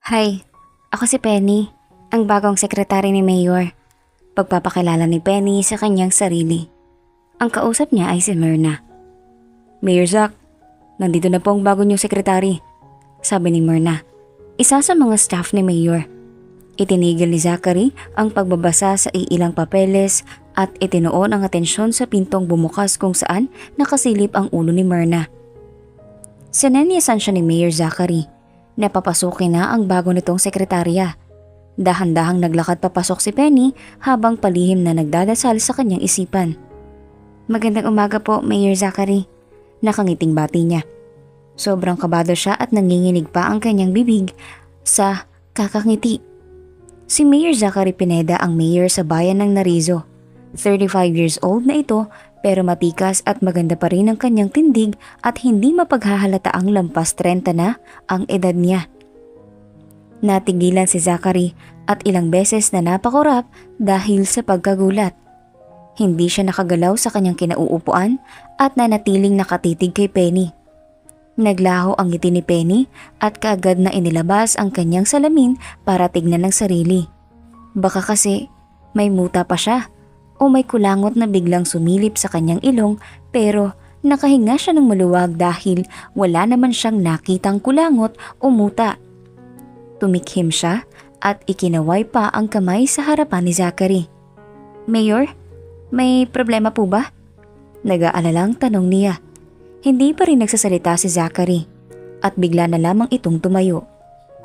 Hi, ako si Penny, ang bagong sekretary ni Mayor. Pagpapakilala ni Penny sa kanyang sarili. Ang kausap niya ay si Myrna. Mayor Zach, nandito na po ang bago niyong sekretary, sabi ni Myrna, isa sa mga staff ni Mayor. Itinigil ni Zachary ang pagbabasa sa iilang papeles at itinuon ang atensyon sa pintong bumukas kung saan nakasilip ang ulo ni Myrna. Sinenyasan siya ni Mayor Zachary. Napapasukin na ang bago nitong sekretarya. Dahan-dahang naglakad papasok si Penny habang palihim na nagdadasal sa kanyang isipan. Magandang umaga po, Mayor Zachary. Nakangiting bati niya. Sobrang kabado siya at nanginginig pa ang kanyang bibig sa kakangiti. Si Mayor Zachary Pineda ang mayor sa bayan ng Narizo. 35 years old na ito pero matikas at maganda pa rin ang kanyang tindig at hindi mapaghahalata ang lampas 30 na ang edad niya. Natigilan si Zachary at ilang beses na napakurap dahil sa pagkagulat. Hindi siya nakagalaw sa kanyang kinauupuan at nanatiling nakatitig kay Penny. Naglaho ang ngiti ni Penny at kaagad na inilabas ang kanyang salamin para tignan ng sarili. Baka kasi may muta pa siya o may kulangot na biglang sumilip sa kanyang ilong pero nakahinga siya ng maluwag dahil wala naman siyang nakitang kulangot o muta. Tumikhim siya at ikinaway pa ang kamay sa harapan ni Zachary. Mayor, may problema po ba? Nag-aalalang tanong niya. Hindi pa rin nagsasalita si Zachary at bigla na lamang itong tumayo.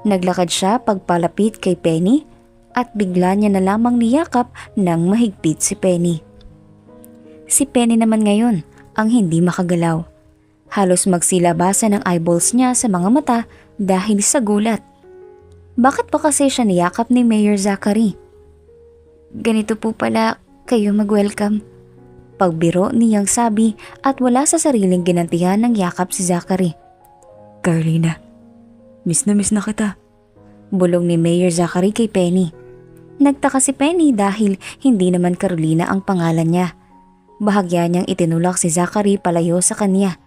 Naglakad siya pagpalapit kay Penny at bigla niya na lamang niyakap ng mahigpit si Penny. Si Penny naman ngayon ang hindi makagalaw. Halos magsilabasan ng eyeballs niya sa mga mata dahil sa gulat. Bakit pa kasi siya niyakap ni Mayor Zachary? Ganito po pala kayo mag-welcome. Pagbiro niyang sabi at wala sa sariling ginantihan ng yakap si Zachary. Carlina, miss na kita. Bulong ni Mayor Zachary kay Penny. Nagtaka si Penny dahil hindi naman Carolina ang pangalan niya. Bahagya niyang itinulak si Zachary palayo sa kanya.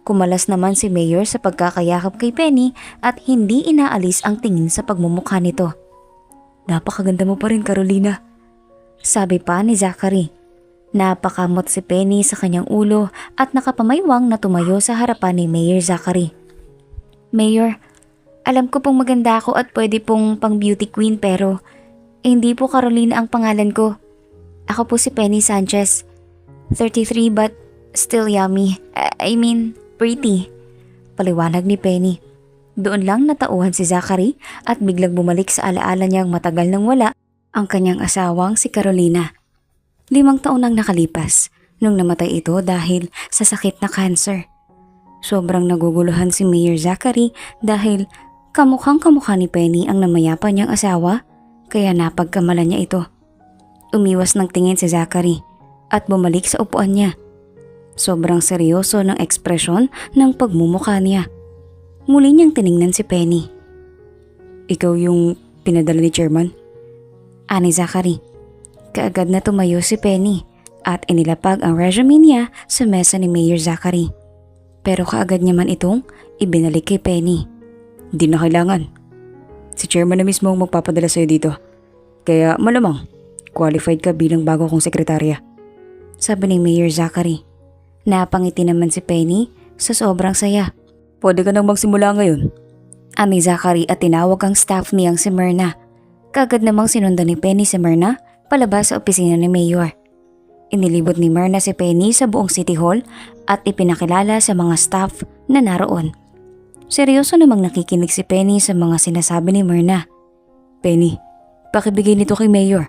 Kumalas naman si Mayor sa pagkakayakap kay Penny at hindi inaalis ang tingin sa pagmumukha nito. Napakaganda mo pa rin, Carolina, sabi pa ni Zachary. Napakamot si Penny sa kanyang ulo at nakapamaywang na tumayo sa harapan ni Mayor Zachary. Mayor, alam ko pong maganda ako at pwede pong pang beauty queen pero hindi po Carolina ang pangalan ko. Ako po si Penny Sanchez. 33 but still yummy. I mean, pretty. Paliwanag ni Penny. Doon lang natauhan si Zachary at biglang bumalik sa alaala niyang matagal nang wala ang kanyang asawang si Carolina. 5 taon nang nakalipas nung namatay ito dahil sa sakit na cancer. Sobrang naguguluhan si Mayor Zachary dahil kamukhang-kamukha ni Penny ang namayapa niyang asawa kaya napagkamalan niya ito. Umiwas ng tingin si Zachary at bumalik sa upuan niya. Sobrang seryoso ng ekspresyon ng pagmumukha niya. Muli niyang tiningnan si Penny. Ikaw yung pinadala ni Chairman? Ani Zachary. Kaagad na tumayo si Penny at inilapag ang resume niya sa mesa ni Mayor Zachary. Pero kaagad niya man itong ibinalik kay Penny. Hindi na kailangan. Si Chairman na mismo ang magpapadala sa'yo dito. Kaya malamang, qualified ka bilang bago kong sekretarya. Sabi ni Mayor Zachary. Napangiti naman si Penny sa sobrang saya. Pwede ka nang magsimula ngayon. Ani Zachary at tinawag ang staff niyang si Myrna. Kaagad namang sinundan ni Penny si Myrna palabas sa opisina ni Mayor. Inilibot ni Myrna si Penny sa buong City Hall at ipinakilala sa mga staff na naroon. Seryoso namang nakikinig si Penny sa mga sinasabi ni Myrna. Penny, pakibigay nito kay Mayor.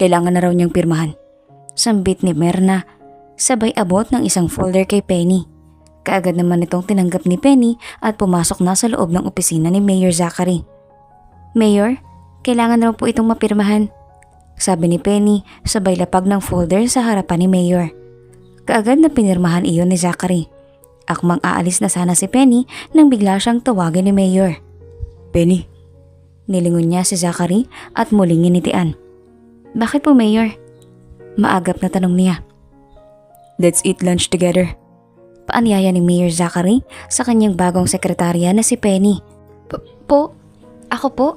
Kailangan na raw niyang pirmahan. Sambit ni Myrna, sabay abot ng isang folder kay Penny. Kaagad naman itong tinanggap ni Penny at pumasok na sa loob ng opisina ni Mayor Zachary. Mayor, kailangan raw po itong mapirmahan, sabi ni Penny sabay lapag ng folder sa harapan ni Mayor. Kaagad na pinirmahan iyon ni Zachary. Akmang aalis na sana si Penny nang bigla siyang tawagin ni Mayor. Penny. Nilingon niya si Zachary at muling nginitian. Bakit po, Mayor? Maagap na tanong niya. Let's eat lunch together. Paanyaya ni Mayor Zachary sa kanyang bagong sekretarya na si Penny. Po? Ako po.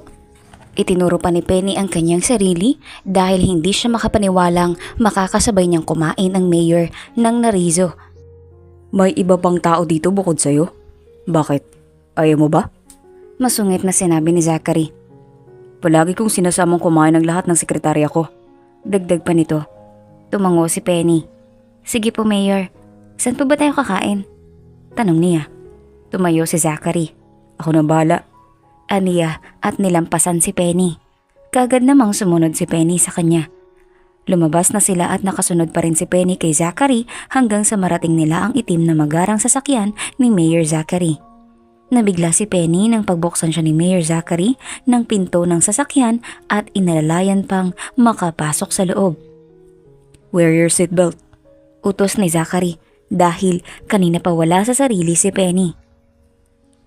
Itinuro pa ni Penny ang kanyang sarili dahil hindi siya makapaniwalang makakasabay niyang kumain ang mayor ng Narizo. May iba pang tao dito bukod sa'yo? Bakit? Ayaw mo ba? Masungit na sinabi ni Zachary. Palagi kong sinasamang kumain ng lahat ng sekretarya ko. Dagdag pa nito. Tumango si Penny. Sige po, Mayor. Saan po ba tayo kakain? Tanong niya. Tumayo si Zachary. Ako na bahala. Aniya at nilampasan si Penny. Kagad namang sumunod si Penny sa kanya. Lumabas na sila at nakasunod pa rin si Penny kay Zachary hanggang sa marating nila ang itim na magarang sasakyan ni Mayor Zachary. Nabigla si Penny nang pagbuksan siya ni Mayor Zachary ng pinto ng sasakyan at inalalayan pang makapasok sa loob. Wear your seatbelt, utos ni Zachary dahil kanina pa wala sa sarili si Penny.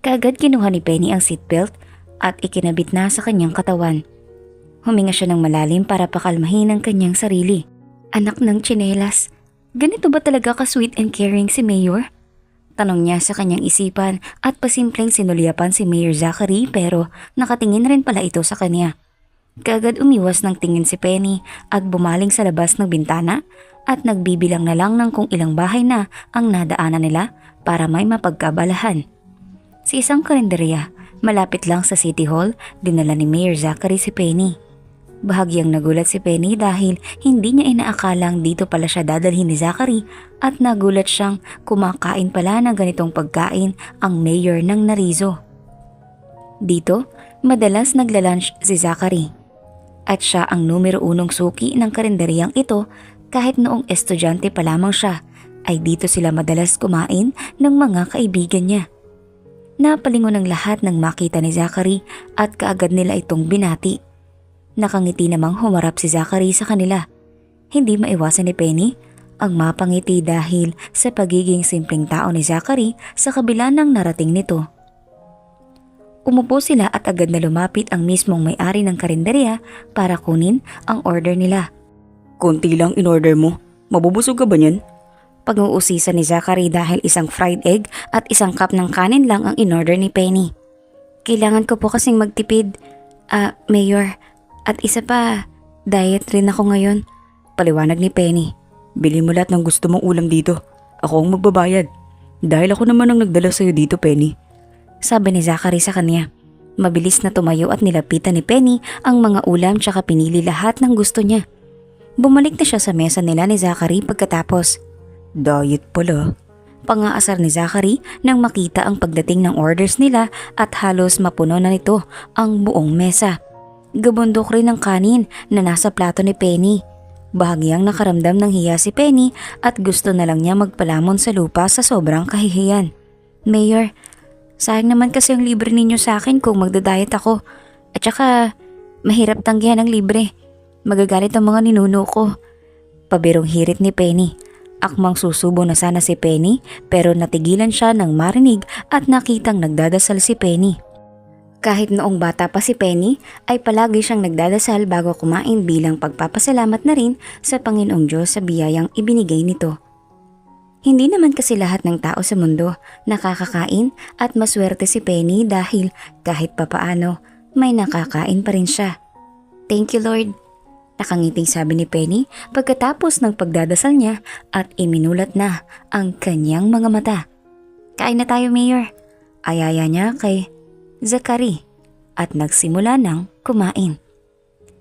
Kagad kinuha ni Penny ang seatbelt at ikinabit na sa kanyang katawan. Huminga siya ng malalim para pakalmahin ang kanyang sarili. Anak ng tsinelas, ganito ba talaga ka-sweet and caring si Mayor? Tanong niya sa kanyang isipan at pasimpleng sinulyapan si Mayor Zachary pero nakatingin rin pala ito sa kanya. Kagad umiwas ng tingin si Penny at bumaling sa labas ng bintana at nagbibilang na lang ng kung ilang bahay na ang nadaanan nila para may mapagkabalahan. Sa isang karinderya, malapit lang sa City Hall, dinala ni Mayor Zachary si Penny. Bahagyang nagulat si Penny dahil hindi niya inaakalang dito pala siya dadalhin ni Zachary at nagulat siyang kumakain pala ng ganitong pagkain ang mayor ng Narizo. Dito, madalas naglalunch si Zachary. At siya ang numero 1 suki ng karinderyang ito kahit noong estudyante pa lamang siya ay dito sila madalas kumain ng mga kaibigan niya. Napalingon ng lahat nang makita ni Zachary at kaagad nila itong binati. Nakangiti namang humarap si Zachary sa kanila. Hindi maiwasan ni Penny ang mapangiti dahil sa pagiging simpleng tao ni Zachary sa kabila ng narating nito. Umupo sila at agad na lumapit ang mismong may-ari ng karinderya para kunin ang order nila. Konti lang in-order mo. Mabubusog ka ba niyan? Pag-uusisa ni Zachary dahil isang fried egg at isang cup ng kanin lang ang in-order ni Penny. Kailangan ko po kasing magtipid, Mayor. At isa pa, diet rin ako ngayon. Paliwanag ni Penny. Bili mo lahat ng gusto mong ulam dito. Ako ang magbabayad. Dahil ako naman ang nagdala sa'yo dito, Penny. Sabi ni Zachary sa kanya. Mabilis na tumayo at nilapitan ni Penny ang mga ulam tsaka pinili lahat ng gusto niya. Bumalik na siya sa mesa nila ni Zachary pagkatapos. Diet pala. Pangaasar ni Zachary nang makita ang pagdating ng orders nila at halos mapuno na nito ang buong mesa. Gabundok rin ng kanin na nasa plato ni Penny. Bahagyang nakaramdam ng hiya si Penny at gusto na lang niya magpalamon sa lupa sa sobrang kahihiyan. Mayor, sayang naman kasi ang libre ninyo sa akin kung magdadayet ako. At saka, mahirap tanggihan ang libre. Magagalit ang mga ninuno ko. Pabirong hirit ni Penny. Akmang susubo na sana si Penny pero natigilan siya nang marinig at nakitang nagdadasal si Penny. Kahit noong bata pa si Penny ay palagi siyang nagdadasal bago kumain bilang pagpapasalamat na rin sa Panginoong Diyos sa biyayang ibinigay nito. Hindi naman kasi lahat ng tao sa mundo nakakakain at maswerte si Penny dahil kahit papaano may nakakain pa rin siya. Thank you, Lord. Nakangiting sabi ni Penny pagkatapos ng pagdadasal niya at iminulat na ang kanyang mga mata. Kain na tayo, Mayor. Ayaya niya kay Zachary at nagsimula ng kumain.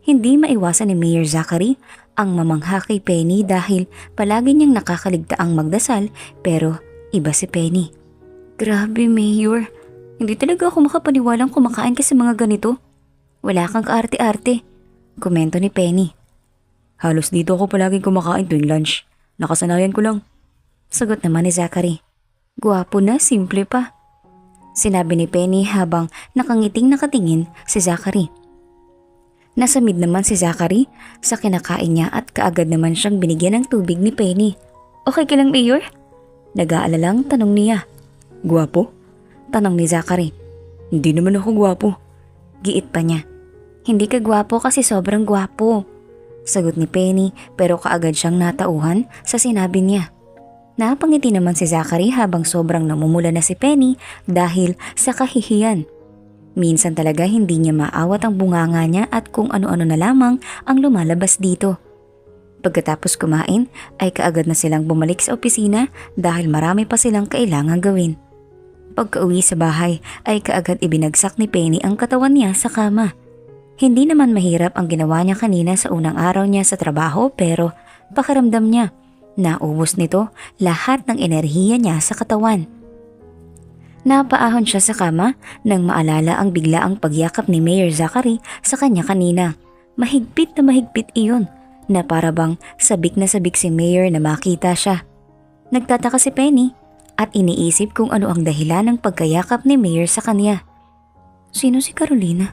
Hindi maiwasan ni Mayor Zachary ang mamangha kay Penny dahil palagi niyang nakakaligtaang magdasal pero iba si Penny. Grabe, Mayor. Hindi talaga ako makapaniwalang kumakain ka sa mga ganito. Wala kang kaarte-arte. Komento ni Penny. Halos dito ako palaging kumakain tuwing lunch. Nakasanayan ko lang. Sagot naman ni Zachary. Gwapo na, simple pa. Sinabi ni Penny habang nakangiting nakatingin si Zachary. Nasamid naman si Zachary sa kinakain niya at kaagad naman siyang binigyan ng tubig ni Penny. Okay ka lang, Mayor? Nag-aalalang tanong niya. Gwapo? Tanong ni Zachary. Hindi naman ako gwapo. Giit pa niya. Hindi ka gwapo kasi sobrang gwapo. Sagot ni Penny pero kaagad siyang natauhan sa sinabi niya. Napangiti naman si Zachary habang sobrang namumula na si Penny dahil sa kahihiyan. Minsan talaga hindi niya maawat ang bunganga niya at kung ano-ano na lamang ang lumalabas dito. Pagkatapos kumain ay kaagad na silang bumalik sa opisina dahil marami pa silang kailangang gawin. Pagka-uwi sa bahay ay kaagad ibinagsak ni Penny ang katawan niya sa kama. Hindi naman mahirap ang ginawa niya kanina sa unang araw niya sa trabaho pero pakiramdam niya naubos nito lahat ng enerhiya niya sa katawan. Napaahon siya sa kama nang maalala ang biglaang pagyakap ni Mayor Zachary sa kanya kanina. Mahigpit na mahigpit iyon na para bang sabik na sabik si Mayor na makita siya. Nagtataka si Penny at iniisip kung ano ang dahilan ng pagkayakap ni Mayor sa kanya. Sino si Carolina?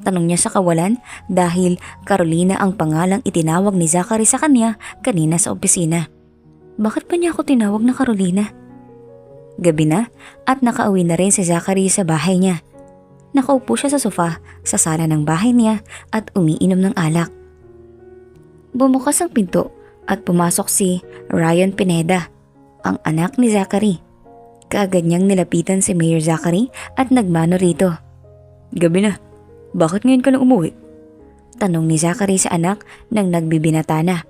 Tanong niya sa kawalan dahil Carolina ang pangalang itinawag ni Zachary sa kanya kanina sa opisina. Bakit pa niya ako tinawag na Carolina? Gabi na at nakauwi na rin si Zachary sa bahay niya. Nakaupo siya sa sofa sa sala ng bahay niya at umiinom ng alak. Bumukas ang pinto at pumasok si Ryan Pineda, ang anak ni Zachary. Kaagad niyang nilapitan si Mayor Zachary at nagmano rito. Gabi na, bakit ngayon ka lang umuwi? Tanong ni Zachary sa anak nang nagbibinata na.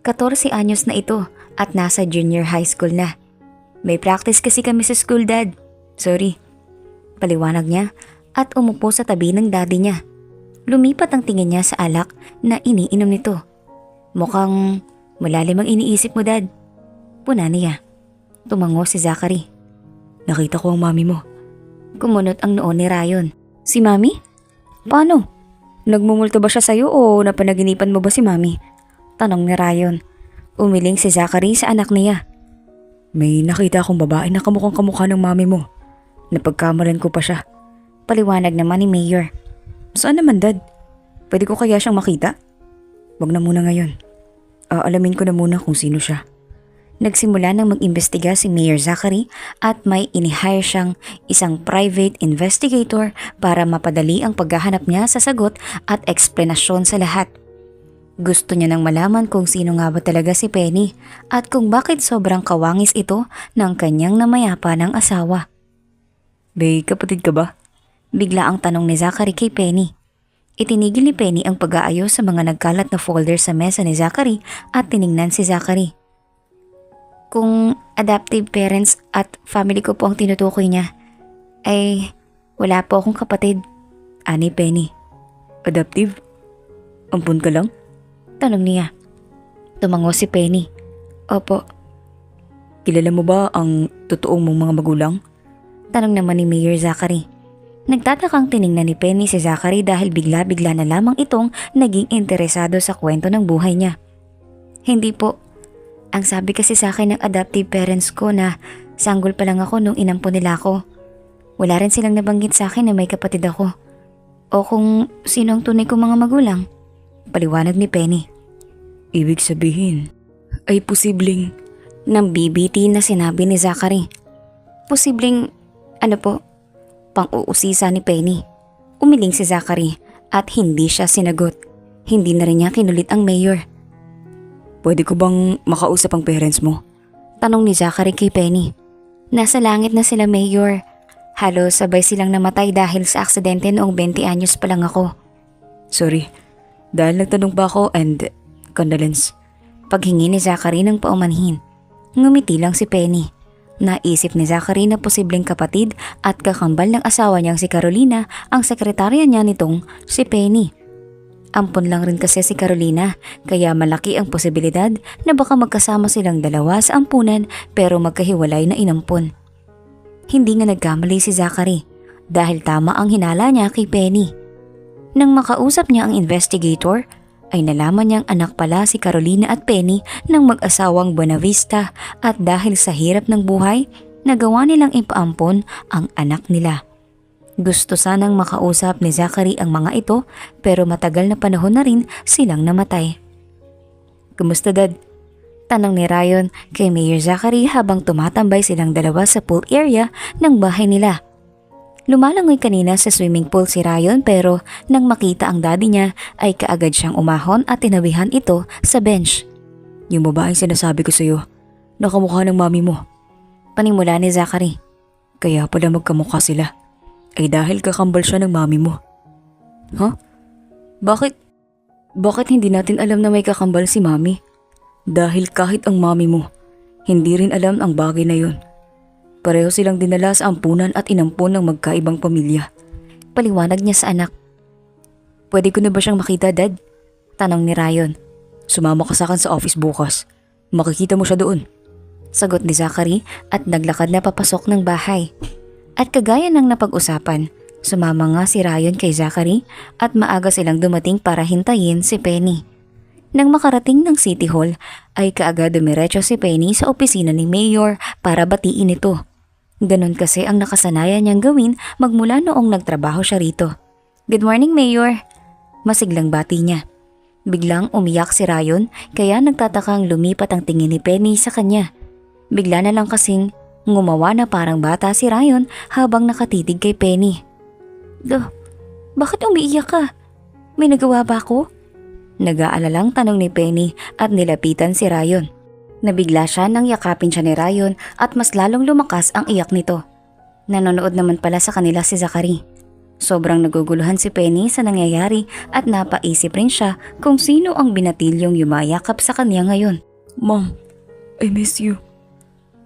14 anyos na ito at nasa junior high school na. May practice kasi kami sa school, Dad. Sorry. Paliwanag niya at umupo sa tabi ng daddy niya. Lumipat ang tingin niya sa alak na iniinom nito. Mukhang malalim ang iniisip mo, Dad. Puna niya. Tumango si Zachary. Nakita ko ang mami mo. Kumunot ang noon ni Ryan. Si Mami? Paano? Nagmumulto ba siya sa'yo o napanaginipan mo ba si Mami? Tanong ni Ryan. Umiling si Zachary sa anak niya. May nakita akong babae na kamukhang kamukha ng mami mo. Napagkamalan ko pa siya. Paliwanag naman ni Mayor. Saan naman, Dad? Pwede ko kaya siyang makita? Wag na muna ngayon. Alamin ko na muna kung sino siya. Nagsimula nang mag-imbestiga si Mayor Zachary at may inihire siyang isang private investigator para mapadali ang paghahanap niya sa sagot at eksplanasyon sa lahat. Gusto niya nang malaman kung sino nga ba talaga si Penny at kung bakit sobrang kawangis ito ng kanyang namayapa ng asawa. May kapatid ka ba? Bigla ang tanong ni Zachary kay Penny. Itinigil ni Penny ang pag-aayos sa mga nagkalat na folder sa mesa ni Zachary at tiningnan si Zachary. Kung adoptive parents at family ko po ang tinutukoy niya, ay wala po akong kapatid. Ani Penny. Adoptive? Ampun ka lang? Tanong niya. Tumango si Penny. Opo. Kilala mo ba ang totoong mong mga magulang? Tanong naman ni Mayor Zachary. Nagtatakang tiningnan ni Penny si Zachary dahil bigla-bigla na lamang itong naging interesado sa kwento ng buhay niya. Hindi po. Ang sabi kasi sa akin ng adoptive parents ko na sanggol pa lang ako nung inampon nila ako. Wala rin silang nabanggit sa akin na may kapatid ako. O kung sino ang tunay kong mga magulang. Paliwanag ni Penny. Ibig sabihin ay posibleng nang BBT na sinabi ni Zachary. Posibleng ano po? Pang-uusisa ni Penny. Umiling si Zachary at hindi siya sinagot. Hindi na rin niya kinulit ang mayor. Pwede ko bang makausap ang parents mo? Tanong ni Zachary kay Penny. Nasa langit na sila, Mayor. Halos sabay silang namatay dahil sa aksidente noong 20 anyos pa lang ako. Sorry, dahil nagtanong ba ako and condolence. Paghingi ni Zachary ng paumanhin. Ngumiti lang si Penny. Naisip ni Zachary na posibleng kapatid at kakambal ng asawa niyang si Carolina ang sekretarya niya nitong si Penny. Ampon lang rin kasi si Carolina kaya malaki ang posibilidad na baka magkasama silang dalawa sa ampunan pero magkahiwalay na inampon. Hindi nga nagkamali si Zachary dahil tama ang hinala niya kay Penny. Nang makausap niya ang investigator ay nalaman niyang anak pala si Carolina at Penny ng mag-asawang Buenavista at dahil sa hirap ng buhay nagawa nilang ipaampon ang anak nila. Gusto sanang makausap ni Zachary ang mga ito pero matagal na panahon na rin silang namatay. Kumusta, Dad? Tanong ni Ryan kay Mayor Zachary habang tumatambay silang dalawa sa pool area ng bahay nila. Lumalangoy kanina sa swimming pool si Ryan pero nang makita ang daddy niya ay kaagad siyang umahon at tinawihan ito sa bench. Yung babaeng sinasabi ko sa'yo, nakamukha ng mami mo. Panimula ni Zachary. Kaya pala magkamukha sila. ay dahil kakambal siya ng mami mo. Huh? Bakit? Bakit hindi natin alam na may kakambal si mami? Dahil kahit ang mami mo, hindi rin alam ang bagay na yun. Pareho silang dinala sa ampunan at inampon ng magkaibang pamilya. Paliwanag niya sa anak. Pwede ko na ba siyang makita, Dad? Tanong ni Ryan. Sumama ka sa akin sa office bukas. Makikita mo siya doon. Sagot ni Zachary at naglakad na papasok ng bahay. At kagaya ng napag-usapan, sumama nga si Ryan kay Zachary at maaga silang dumating para hintayin si Penny. Nang makarating ng City Hall ay kaagad dumiretso si Penny sa opisina ni Mayor para batiin ito. Ganon kasi ang nakasanayan niyang gawin magmula noong nagtrabaho siya rito. Good morning, Mayor. Masiglang bati niya. Biglang umiyak si Ryan kaya nagtatakang lumipat ang tingin ni Penny sa kanya. Bigla na lang kasing ngumawa na parang bata si Ryan habang nakatitig kay Penny. Bakit umiiyak ka? May nagawa ba ako? Nag-aalalang tanong ni Penny at nilapitan si Ryan. Nabigla siya nang yakapin siya ni Ryan at mas lalong lumakas ang iyak nito. Nanonood naman pala sa kanila si Zachary. Sobrang naguguluhan si Penny sa nangyayari at napaisip rin siya kung sino ang binatilyong yumayakap sa kanya ngayon. Mom, I miss you.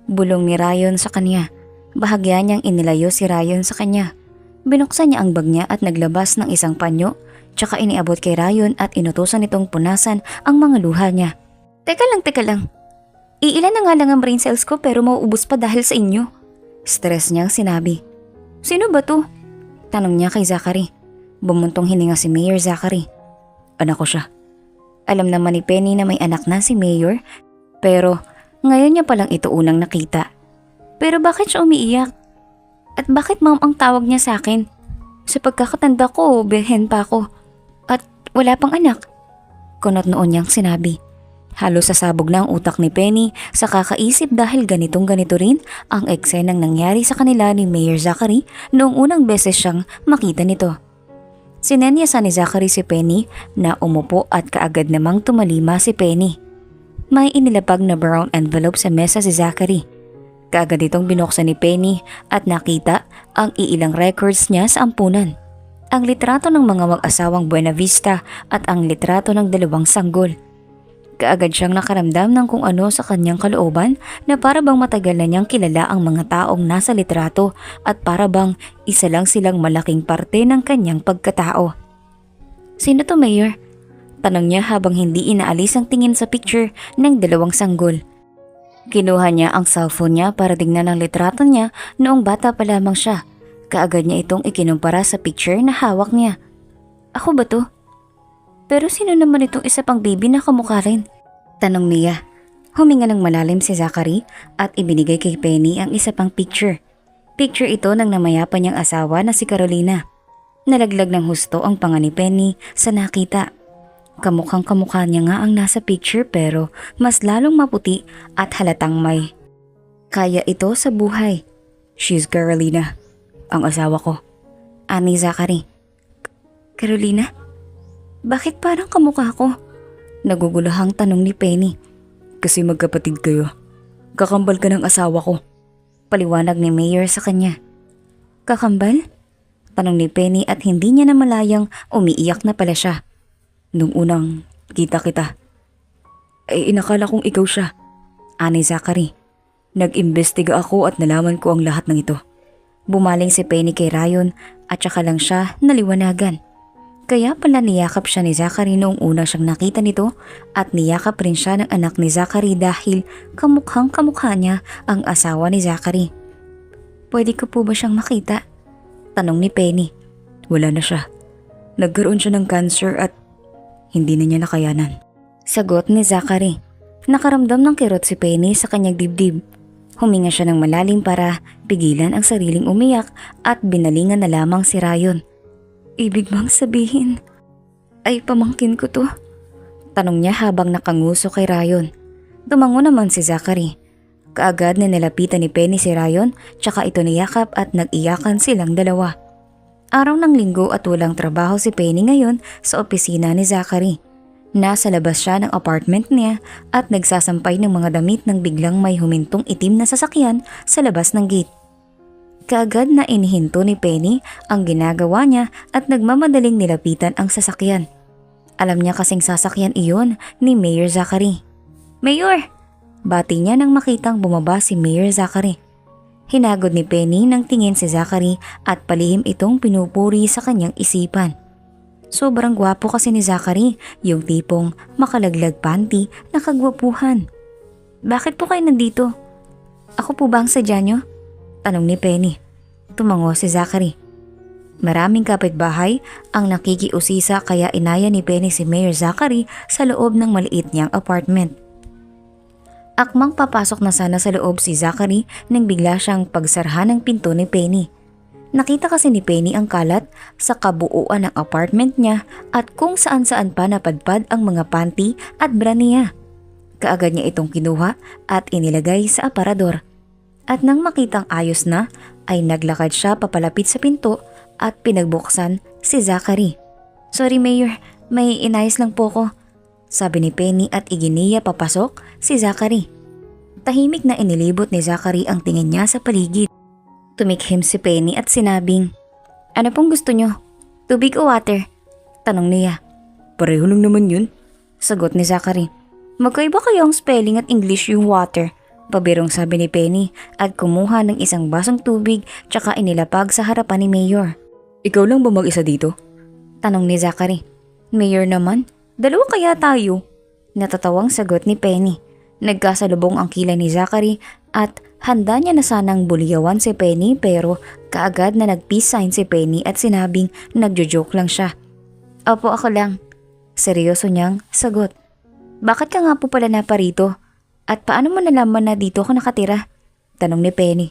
Bulong ni Ryan sa kanya. Bahagya niyang inilayo si Ryan sa kanya. Binuksan niya ang bag niya at naglabas ng isang panyo, tsaka iniabot kay Ryan at inutusan nitong punasan ang mga luha niya. Teka lang. Iilan na nga lang ang brain cells ko pero mauubos pa dahil sa inyo. Stress niyang sinabi. Sino ba to? Tanong niya kay Zachary. Bumuntong hininga si Mayor Zachary. Anak ko siya. Alam naman ni Penny na may anak na si Mayor, pero ngayon niya palang ito unang nakita. Pero bakit siya umiiyak? At bakit mom ang tawag niya sa akin? Sa pagkakatanda ko, behen pa ako. At wala pang anak. Kunot noon niyang sinabi. Halos sasabog na ang utak ni Penny sa kakaisip dahil ganito rin ang eksenang nangyari sa kanila ni Mayor Zachary noong unang beses siyang makita nito. Sinenyasan ni Zachary si Penny na umupo at kaagad namang tumalima si Penny. May inilapag na brown envelope sa mesa si Zachary. Kaagad itong binuksan ni Penny at nakita ang iilang records niya sa ampunan. Ang litrato ng mga mag-asawang Buena Vista at ang litrato ng dalawang sanggol. Kaagad siyang nakaramdam ng kung ano sa kanyang kalooban na para bang matagal na niyang kilala ang mga taong nasa litrato at para bang isa lang silang malaking parte ng kanyang pagkatao. Sino to, Mayor? Tanong niya habang hindi inaalis ang tingin sa picture ng dalawang sanggol. Kinuha niya ang cellphone niya para tingnan ang litrato niya noong bata pa lamang siya. Kaagad niya itong ikinumpara sa picture na hawak niya. Ako ba to? Pero sino naman itong isa pang baby na kamukha rin? Tanong niya. Huminga ng malalim si Zachary at ibinigay kay Penny ang isa pang picture. Picture ito ng namayapan niyang asawa na si Carolina. Nalaglag ng husto ang panga ni Penny sa nakita. Kamukhang kamukha niya nga ang nasa picture pero mas lalong maputi at halatang may kaya ito sa buhay. She's Carolina, ang asawa ko. Ani Zachary. Carolina? Bakit parang kamukha ko? Naguguluhang tanong ni Penny. Kasi magkapatid kayo. Kakambal ka ng asawa ko. Paliwanag ni Mayor sa kanya. Kakambal? Tanong ni Penny at hindi niya na malayang umiiyak na pala siya. Nung unang kita, inakala kong ikaw siya. Ani Zachary. Nag-imbestiga ako at nalaman ko ang lahat ng ito. Bumaling si Penny kay Ryan at saka lang siya naliwanagan. Kaya pala niyakap siya ni Zachary noong una siyang nakita nito at niyakap rin siya ng anak ni Zachary dahil kamukhang kamukha niya ang asawa ni Zachary. Pwede ko po ba siyang makita? Tanong ni Penny. Wala na siya. Nagkaroon siya ng cancer at hindi na niya nakayanan. Sagot ni Zachary. Nakaramdam ng kirot si Penny sa kanyang dibdib. Huminga siya ng malalim para pigilan ang sariling umiyak at binalingan na lamang si Ryan. Ibig bang sabihin ay pamangkin ko to? Tanong niya habang nakanguso kay Ryan. Tumango naman si Zachary. Kaagad na nilapitan ni Penny si Ryan tsaka ito niyakap at nag-iyakan silang dalawa. Araw ng linggo at walang trabaho si Penny ngayon sa opisina ni Zachary. Nasa labas siya ng apartment niya at nagsasampay ng mga damit nang biglang may humintong itim na sasakyan sa labas ng gate. Kaagad na inihinto ni Penny ang ginagawa niya at nagmamadaling nilapitan ang sasakyan. Alam niya kasing sasakyan iyon ni Mayor Zachary. "Mayor!" Bati niya nang makitang bumaba si Mayor Zachary. Hinagod ni Penny ng tingin si Zachary at palihim itong pinupuri sa kanyang isipan. Sobrang gwapo kasi ni Zachary, yung tipong makalaglag panty na kagwapuhan. "Bakit po kayo nandito? Ako po ba ang sadya niyo?" Tanong ni Penny. Tumango si Zachary. Maraming kapitbahay ang nakikiusisa kaya inaya ni Penny si Mayor Zachary sa loob ng maliit niyang apartment. Akmang papasok na sana sa loob si Zachary nang bigla siyang pagsarhan ng pinto ni Penny. Nakita kasi ni Penny ang kalat sa kabuuan ng apartment niya at kung saan-saan pa napadpad ang mga panty at bra niya. Kaagad niya itong kinuha at inilagay sa aparador. At nang makitang ayos na, ay naglakad siya papalapit sa pinto at pinagbuksan si Zachary. "Sorry Mayor, may inayos lang po ko," sabi ni Penny at iginiya papasok si Zachary. Tahimik na inilibot ni Zachary ang tingin niya sa paligid. Tumikhim si Penny at sinabing, "Ano pong gusto niyo? Tubig o water?" Tanong niya. "Pareho lang naman yun," sagot ni Zachary. "Magkaiba kayo ang spelling at English yung water," pabirong sabi ni Penny at kumuha ng isang basong tubig tsaka inilapag sa harapan ni Mayor. "Ikaw lang ba mag-isa dito?" tanong ni Zachary. "Mayor naman, dalawa kaya tayo?" Natatawang sagot ni Penny. Nagkasalubong ang kilay ni Zachary at handa niya na sanang buligawan si Penny pero kaagad na nag-peace sign si Penny at sinabing nagjo-joke lang siya. "Opo, ako lang." Seryoso niyang sagot. "Bakit ka nga po pala naparito? At paano mo nalaman na dito ako nakatira?" tanong ni Penny.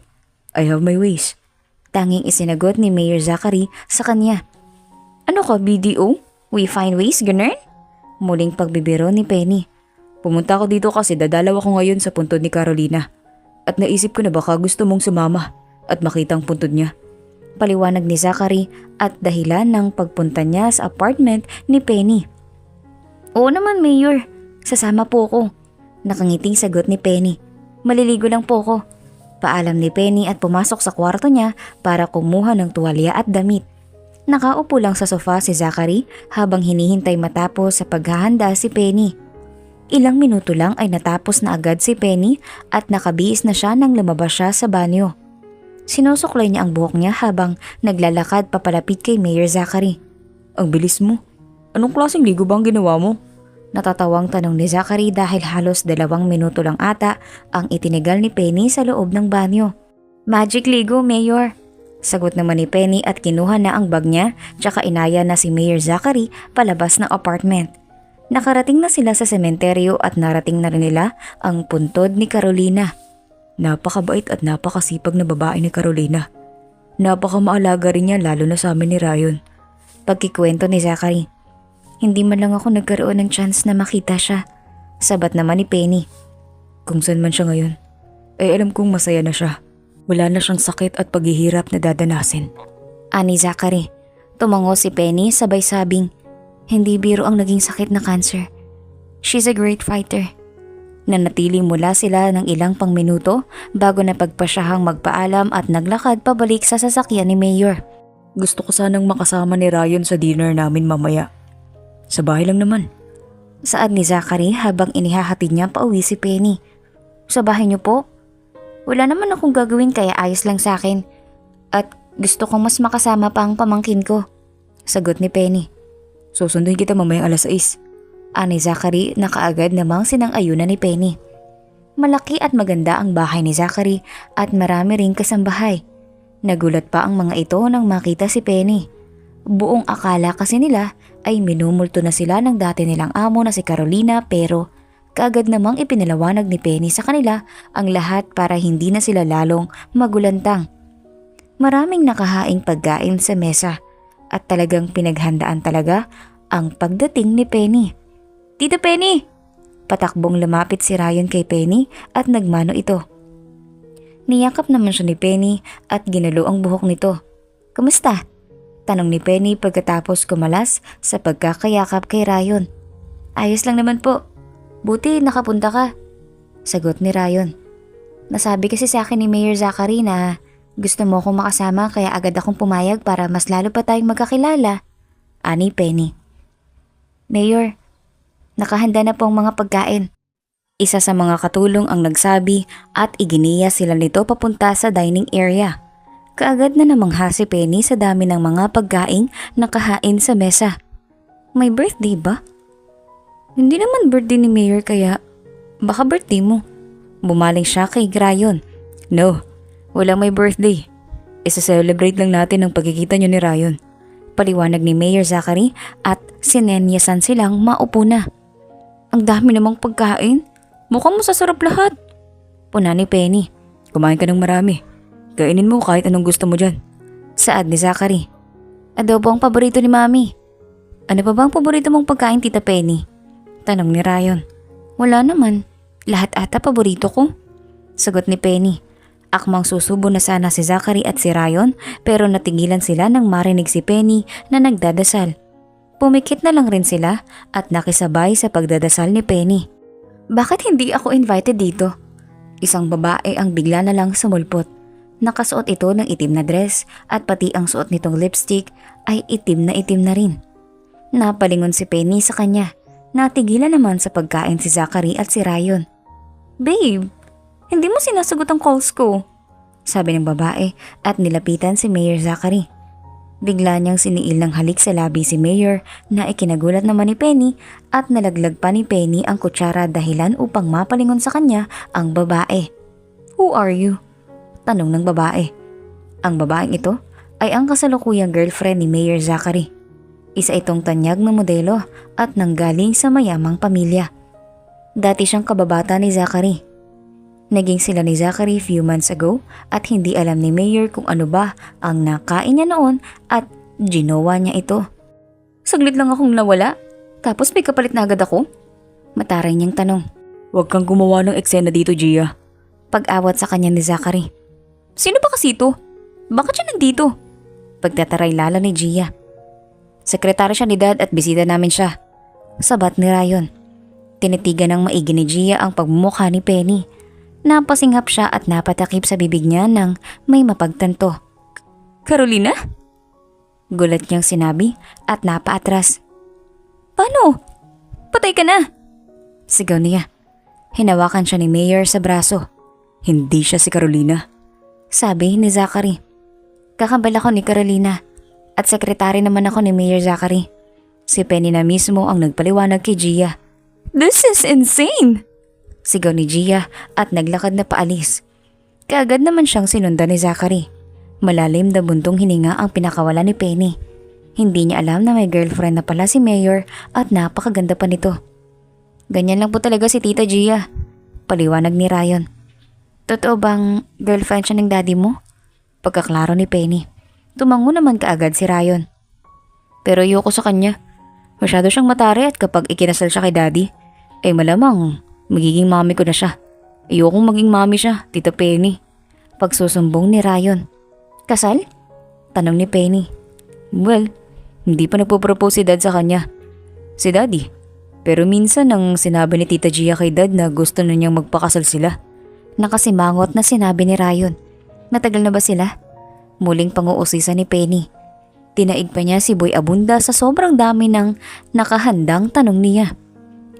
"I have my ways." Tanging isinagot ni Mayor Zachary sa kanya. "Ano ka, BDO? We find ways, ganun?" Muling pagbibiro ni Penny. "Pumunta ako dito kasi dadalaw ako ngayon sa puntod ni Carolina. At naisip ko na baka gusto mong sumama at makitang puntod niya." Paliwanag ni Zachary at dahilan ng pagpunta niya sa apartment ni Penny. "Oo naman Mayor, sasama po ako." Nakangiting sagot ni Penny. "Maliligo lang po ako." Paalam ni Penny at pumasok sa kwarto niya para kumuha ng tuwalya at damit. Nakaupo lang sa sofa si Zachary habang hinihintay matapos sa paghahanda si Penny. Ilang minuto lang ay natapos na agad si Penny at nakabihis na siya nang lumabas siya sa banyo. Sinusuklay niya ang buhok niya habang naglalakad papalapit kay Mayor Zachary. "Ang bilis mo. Anong klaseng ligo ba ang ginawa mo?" Natatawang tanong ni Zachary dahil halos 2 minuto lang ata ang itinigal ni Penny sa loob ng banyo. "Magic ligo, Mayor." Sagot naman ni Penny at kinuha na ang bag niya tsaka inaya na si Mayor Zachary palabas ng apartment. Nakarating na sila sa sementeryo at narating na rin nila ang puntod ni Carolina. "Napakabait at napakasipag na babae ni Carolina. Napakamaalaga rin niya lalo na sa amin ni Ryan." Pagkikwento ni Zachary. "Hindi man lang ako nagkaroon ng chance na makita siya." Sabat naman ni Penny. "Kung saan man siya ngayon, ay alam kong masaya na siya. Wala na siyang sakit at paghihirap na dadanasin." Ani Zachary. Tumango si Penny sabay sabing, "Hindi biro ang naging sakit na cancer. She's a great fighter." Nanatiling mula sila ng ilang pang minuto bago na pagpasyahang magpaalam at naglakad pabalik sa sasakyan ni Mayor. "Gusto ko sanang makasama ni Ryan sa dinner namin mamaya. Sa bahay lang naman." Saad ni Zachary habang inihahatid niya pauwi si Penny. "Sa bahay niyo po? Wala naman akong gagawin kaya ayos lang sa akin. At gusto kong mas makasama pa ang pamangkin ko." Sagot ni Penny. "Susunduin kita mamayang 6:00. Ani Zachary na kaagad namang sinang-ayunan ni Penny. Malaki at maganda ang bahay ni Zachary at marami ring kasambahay. Nagulat pa ang mga ito nang makita si Penny. Buong akala kasi nila ay minumulto na sila ng dati nilang amo na si Carolina pero kaagad namang ipinaliwanag ni Penny sa kanila ang lahat para hindi na sila lalong magulantang. Maraming nakahaing pagkain sa mesa at talagang pinaghandaan talaga ang pagdating ni Penny. "Tito Penny!" Patakbong lumapit si Ryan kay Penny at nagmano ito. Niyakap naman siya ni Penny at ginulo ang buhok nito. "Kamusta?" Tanong ni Penny pagkatapos kumalas sa pagkakayakap kay Ryan. "Ayos lang naman po. Buti nakapunta ka." Sagot ni Ryan. "Nasabi kasi sa akin ni Mayor Zachary na Gusto mo akong makasama kaya agad akong pumayag para mas lalo pa tayong magkakilala. Ani Penny. Mayor, nakahanda na po ang mga pagkain. Isa sa mga katulong ang nagsabi at iginiya sila nito papunta sa dining area. Kaagad na namangha si Penny sa dami ng mga pagkaing nakahain sa mesa. May birthday ba? Hindi naman birthday ni Mayor kaya baka birthday mo. Bumaling siya kay Ryan. No, walang may birthday. Isa-celebrate lang natin ang pagkikita niyo ni Ryan. Paliwanag ni Mayor Zachary at sinenyasan silang maupo na. Ang dami namang pagkain. Mukhang masasarap lahat. Puna ni Penny. Kumain ka ng marami. Kainin mo kahit anong gusto mo dyan. Saad ni Zachary. Adobo ang paborito ni Mami. Ano pa ba ang paborito mong pagkain, Tita Penny? Tanong ni Ryan. Wala naman. Lahat ata paborito ko. Sagot ni Penny. Akmang susubo na sana si Zachary at si Ryan pero natigilan sila nang marinig si Penny na nagdadasal. Pumikit na lang rin sila at nakisabay sa pagdadasal ni Penny. Bakit hindi ako invited dito? Isang babae ang bigla na lang sumulpot. Nakasuot ito ng itim na dress at pati ang suot nitong lipstick ay itim na rin. Napalingon si Penny sa kanya. Natigilan naman sa pagkain si Zachary at si Ryan. Babe, hindi mo sinasagot ang calls ko, sabi ng babae at nilapitan si Mayor Zachary. Bigla niyang siniil ng halik sa labi si Mayor na ikinagulat naman ni Penny at nalaglag pa ni Penny ang kutsara dahilan upang mapalingon sa kanya ang babae. Who are you? Tanong ng babae. Ang babaeng ito ay ang kasalukuyang girlfriend ni Mayor Zachary. Isa itong tanyag na modelo at nanggaling sa mayamang pamilya. Dati siyang kababata ni Zachary. Naging sila ni Zachary few months ago at hindi alam ni Mayor kung ano ba ang nakain niya noon at ginawa niya ito. Saglit lang akong nawala, tapos may kapalit na agad ako? Mataray niyang tanong. Huwag kang gumawa ng eksena dito, Gia. Pag-awat sa kanya ni Zachary. Sino ba kasi ito? Bakit siya nandito? Pagtataray lala ni Gia. Sekretary siya ni Dad at bisita namin siya. Sabat ni Ryan. Tinitigan ng maigi ni Gia ang pagmumukha ni Penny. Napasinghap siya at napatakip sa bibig niya nang may mapagtanto. Carolina? Gulat niyang sinabi at napaatras. Paano? Patay ka na! Sigaw niya. Hinawakan siya ni Mayor sa braso. Hindi siya si Carolina. Sabi ni Zachary. Kakabal ako ni Carolina at sekretary naman ako ni Mayor Zachary. Si Penny na mismo ang nagpaliwanag kay Gia. This is insane! Sigaw ni Gia at naglakad na paalis. Kaagad naman siyang sinundan ni Zachary. Malalim na buntong hininga ang pinakawala ni Penny. Hindi niya alam na may girlfriend na pala si Mayor at napakaganda pa nito. Ganyan lang po talaga si Tita Gia. Paliwanag ni Ryan. Totoo bang girlfriend siya ng daddy mo? Pagkaklaro ni Penny. Tumango naman kaagad si Ryan. Pero ayoko sa kanya. Masyado siyang matari at kapag ikinasal siya kay daddy, malamang magiging mami ko na siya. Ayokong maging mami siya, Tita Penny. Pagsusumbong ni Ryan. Kasal? Tanong ni Penny. Well, hindi pa nagpo-propose si Dad sa kanya. Si Daddy. Pero minsan nang sinabi ni Tita Gia kay Dad na gusto na niyang magpakasal sila. Nakasimangot na sinabi ni Ryan. Matagal na ba sila? Muling panguusisan ni Penny. Tinaig pa niya si Boy Abunda sa sobrang dami ng nakahandang tanong niya.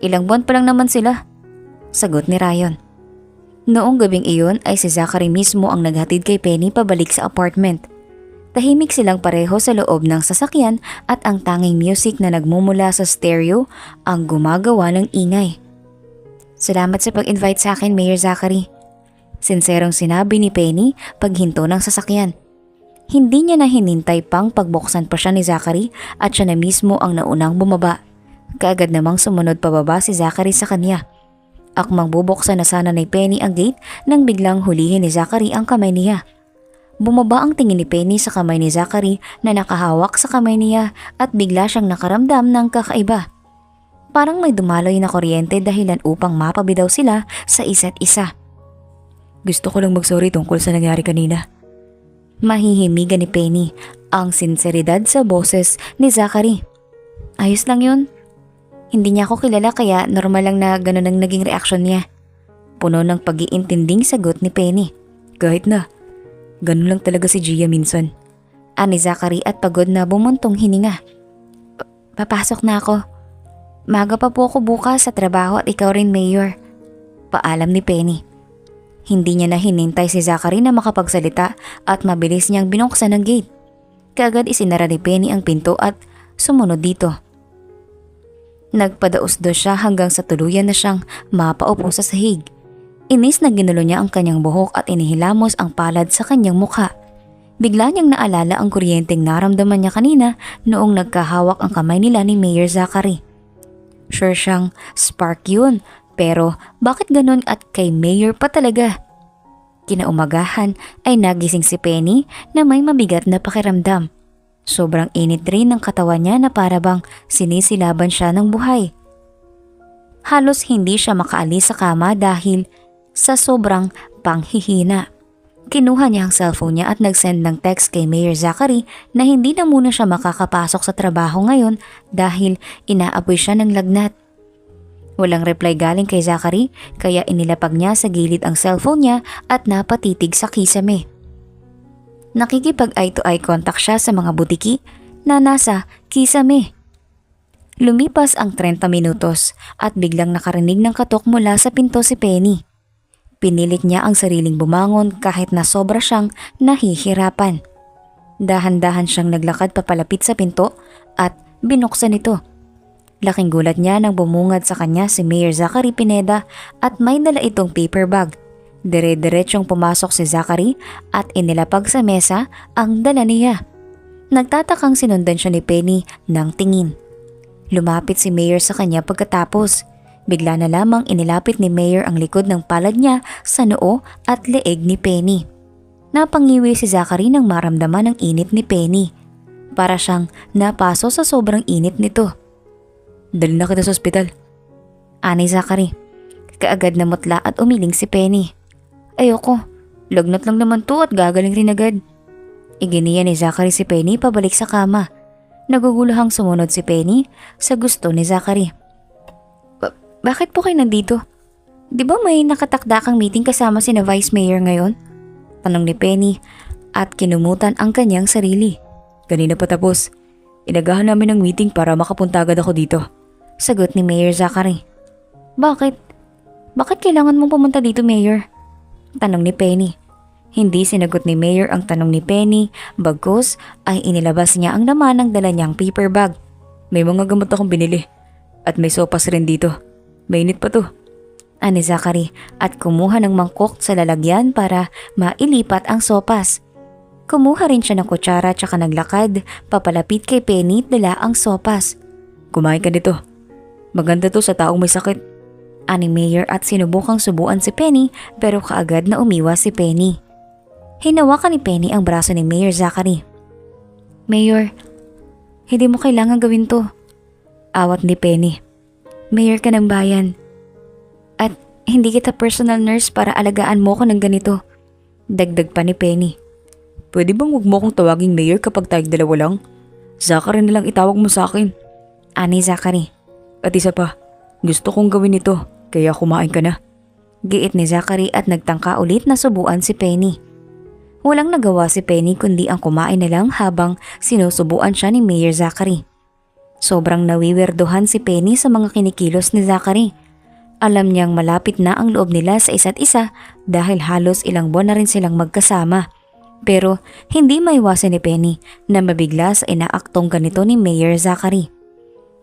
Ilang buwan pa lang naman sila. Sagot ni Ryan. Noong gabing iyon ay si Zachary mismo ang naghatid kay Penny pabalik sa apartment. Tahimik silang pareho sa loob ng sasakyan at ang tanging music na nagmumula sa stereo ang gumagawa ng ingay. Salamat sa pag-invite sa akin, Mayor Zachary. Sinserong sinabi ni Penny paghinto ng sasakyan. Hindi niya na hinintay pang pagbuksan pa siya ni Zachary at siya na mismo ang naunang bumaba. Kaagad namang sumunod pababa si Zachary sa kanya. Akmang bubuksan na sana ni Penny ang gate nang biglang hulihin ni Zachary ang kamay niya. Bumaba ang tingin ni Penny sa kamay ni Zachary na nakahawak sa kamay niya at bigla siyang nakaramdam ng kakaiba. Parang may dumaloy na kuryente dahilan upang mapabidaw sila sa isa't isa. Gusto ko lang magsorry tungkol sa nangyari kanina. Mahihimigan ni Penny ang sinseridad sa boses ni Zachary. Ayos lang yun. Hindi niya ako kilala kaya normal lang na ganun ang naging reaksyon niya. Puno ng pag-iintinding sagot ni Penny. Kahit na, Ganun lang talaga si Gia minsan. Ani Zachary at pagod na bumuntong hininga. Papasok na ako. Maga pa po ako bukas sa trabaho at ikaw rin, Mayor. Paalam ni Penny. Hindi niya na hinintay si Zachary na makapagsalita at mabilis niyang binuksan ang gate. Kaagad isinara ni Penny ang pinto at sumunod dito. Nagpadaos-dos siya hanggang sa tuluyan na siyang mapaupo sa sahig. Inis na ginulo niya ang kanyang buhok at inihilamos ang palad sa kanyang mukha. Bigla niyang naalala ang kuryenteng naramdaman niya kanina noong nagkahawak ang kamay nila ni Mayor Zachary. Sure siyang spark yun, pero bakit ganun at kay Mayor pa talaga? Kinaumagahan ay nagising si Penny na may mabigat na pakiramdam. Sobrang init rin ng katawan niya na parabang sinisilaban siya ng buhay. Halos hindi siya makaalis sa kama dahil sa sobrang panghihina. Kinuha niya ang cellphone niya at nag-send ng text kay Mayor Zachary na hindi na muna siya makakapasok sa trabaho ngayon dahil inaapoy siya ng lagnat. Walang reply galing kay Zachary kaya inilapag niya sa gilid ang cellphone niya at napatitig sa kisame. Nakikipag eye-to-eye contact siya sa mga butiki na nasa kisame. Lumipas ang 30 minutos at biglang nakarinig ng katok mula sa pinto si Penny. Pinilit niya ang sariling bumangon kahit na sobra siyang nahihirapan. Dahan-dahan siyang naglakad papalapit sa pinto at binuksan ito. Laking gulat niya nang bumungad sa kanya si Mayor Zachary Pineda at may dala itong paper bag. Dire-diretsyong pumasok si Zachary at inilapag sa mesa ang dala niya. Nagtatakang sinundan siya ni Penny ng tingin. Lumapit si Mayor sa kanya pagkatapos. Bigla na lamang inilapit ni Mayor ang likod ng palad niya sa noo at leeg ni Penny. Napangiwi si Zachary nang maramdaman ang init ni Penny. Para siyang napaso sa sobrang init nito. Dali na kita sa ospital. Ani Zachary. Kaagad na mutla at umiling si Penny. Ayoko, lagnat lang naman to at gagaling rin agad. Iginiya ni Zachary si Penny pabalik sa kama. Naguguluhang sumunod si Penny sa gusto ni Zachary. Bakit po kayo nandito? Di ba may nakatakda kang meeting kasama si na Vice Mayor ngayon? Tanong ni Penny at kinumutan ang kanyang sarili. Kanina pa tapos. Inagahan namin ang meeting para makapunta agad ako dito. Sagot ni Mayor Zachary. Bakit? Bakit kailangan mong pumunta dito, Mayor? Tanong ni Penny. Hindi sinagot ni Mayor ang tanong ni Penny, bagkus ay inilabas niya ang laman ng dala niyang paper bag. May mga gamot akong binili at may sopas rin dito. Mainit pa to. Ani Zachary at kumuha ng mangkok sa lalagyan para mailipat ang sopas. Kumuha rin siya ng kutsara tsaka naglakad papalapit kay Penny at dala ang sopas. Kumain ka dito. Maganda to sa taong may sakit. Ani Mayor at sinubukang subuan si Penny pero kaagad na umiwas si Penny. Hinawakan ni Penny ang braso ni Mayor Zachary. Mayor, hindi mo kailangan gawin to. Awat ni Penny. Mayor ka ng bayan. At hindi kita personal nurse para alagaan mo ko ng ganito. Dagdag pa ni Penny. Pwede bang huwag mo akong tawaging Mayor kapag tayong dalawa lang? Zachary na lang itawag mo sa akin. Ani Zachary. At isa pa, gusto kong gawin ito kaya kumain ka na. Giit ni Zachary at nagtangka ulit na subuan si Penny. Walang nagawa si Penny kundi ang kumain na lang habang sinusubuan siya ni Mayor Zachary. Sobrang nawiwerdohan si Penny sa mga kinikilos ni Zachary. Alam niyang malapit na ang loob nila sa isa't isa dahil halos ilang buwan na rin silang magkasama. Pero hindi maiwasan ni Penny na mabigla sa inaaktong ganito ni Mayor Zachary.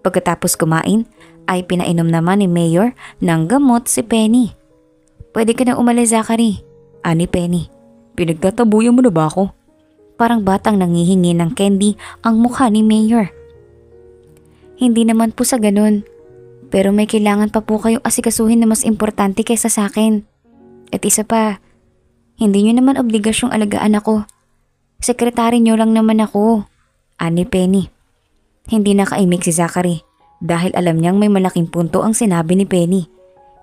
Pagkatapos kumain ay pinainom naman ni Mayor ng gamot si Penny. Pwede ka na umalis, Zachary. Ani Penny. Pinagtatabuyan mo na ba ako? Parang batang nangihingi ng candy ang mukha ni Mayor. Hindi naman po sa ganun. Pero may kailangan pa po kayong asikasuhin na mas importante kaysa sa akin. At isa pa, hindi nyo naman obligasyong alagaan ako. Sekretary nyo lang naman ako. Ani Penny. Hindi nakaimik si Zachary dahil alam niyang may malaking punto ang sinabi ni Penny.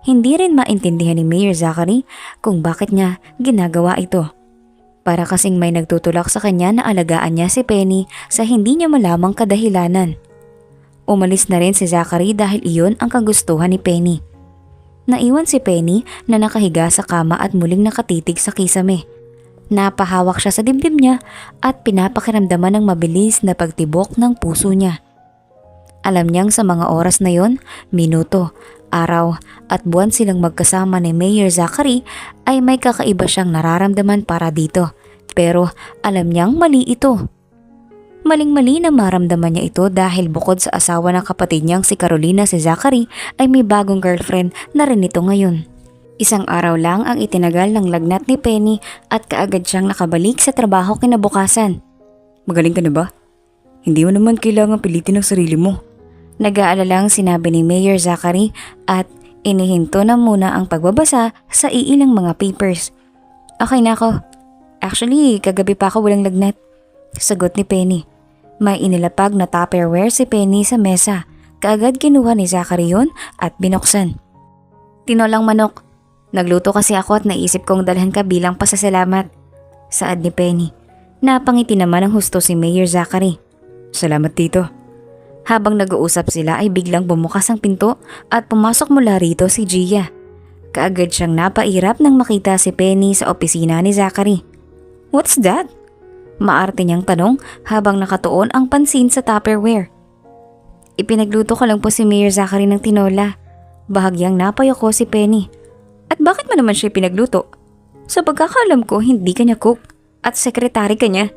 Hindi rin maintindihan ni Mayor Zachary kung bakit niya ginagawa ito. Para kasing may nagtutulak sa kanya na alagaan niya si Penny sa hindi niya malamang kadahilanan. Umalis na rin si Zachary dahil iyon ang kagustuhan ni Penny. Naiwan si Penny na nakahiga sa kama at muling nakatitig sa kisame. Napahawak siya sa dibdib niya at pinapakiramdaman ng mabilis na pagtibok ng puso niya. Alam niyang sa mga oras na yon, minuto, araw at buwan silang magkasama ni Mayor Zachary ay may kakaiba siyang nararamdaman para dito. Pero alam niyang mali ito. Maling-mali na maramdaman niya ito dahil bukod sa asawa ng kapatid niyang si Carolina, si Zachary ay may bagong girlfriend na rin ito ngayon. Isang araw lang ang itinagal ng lagnat ni Penny at kaagad siyang nakabalik sa trabaho kinabukasan. Magaling ka na ba? Hindi mo naman kailangan pilitin ang sarili mo. Nag-aalalang sinabi ni Mayor Zachary at inihinto na muna ang pagbabasa sa iilang mga papers. Okay na ako. Actually, kagabi pa ako walang lagnat. Sagot ni Penny. May inilapag na Tupperware si Penny sa mesa. Kaagad kinuha ni Zachary yun at binuksan. Tinolang manok. Nagluto kasi ako at naisip kong dalhan ka bilang pasasalamat. Saad ni Penny. Napangiti naman ang husto si Mayor Zachary. Salamat tito. Habang nag-uusap sila ay biglang bumukas ang pinto at pumasok mula rito si Gia. Kaagad siyang napairap nang makita si Penny sa opisina ni Zachary. What's that? Maarte niyang tanong habang nakatuon ang pansin sa Tupperware. Ipinagluto ko lang po si Mayor Zachary ng tinola. Bahagyang napayoko si Penny. At bakit mo naman siya pinagluto? Sa pagkakalam ko hindi ka niya cook at sekretary ka niya.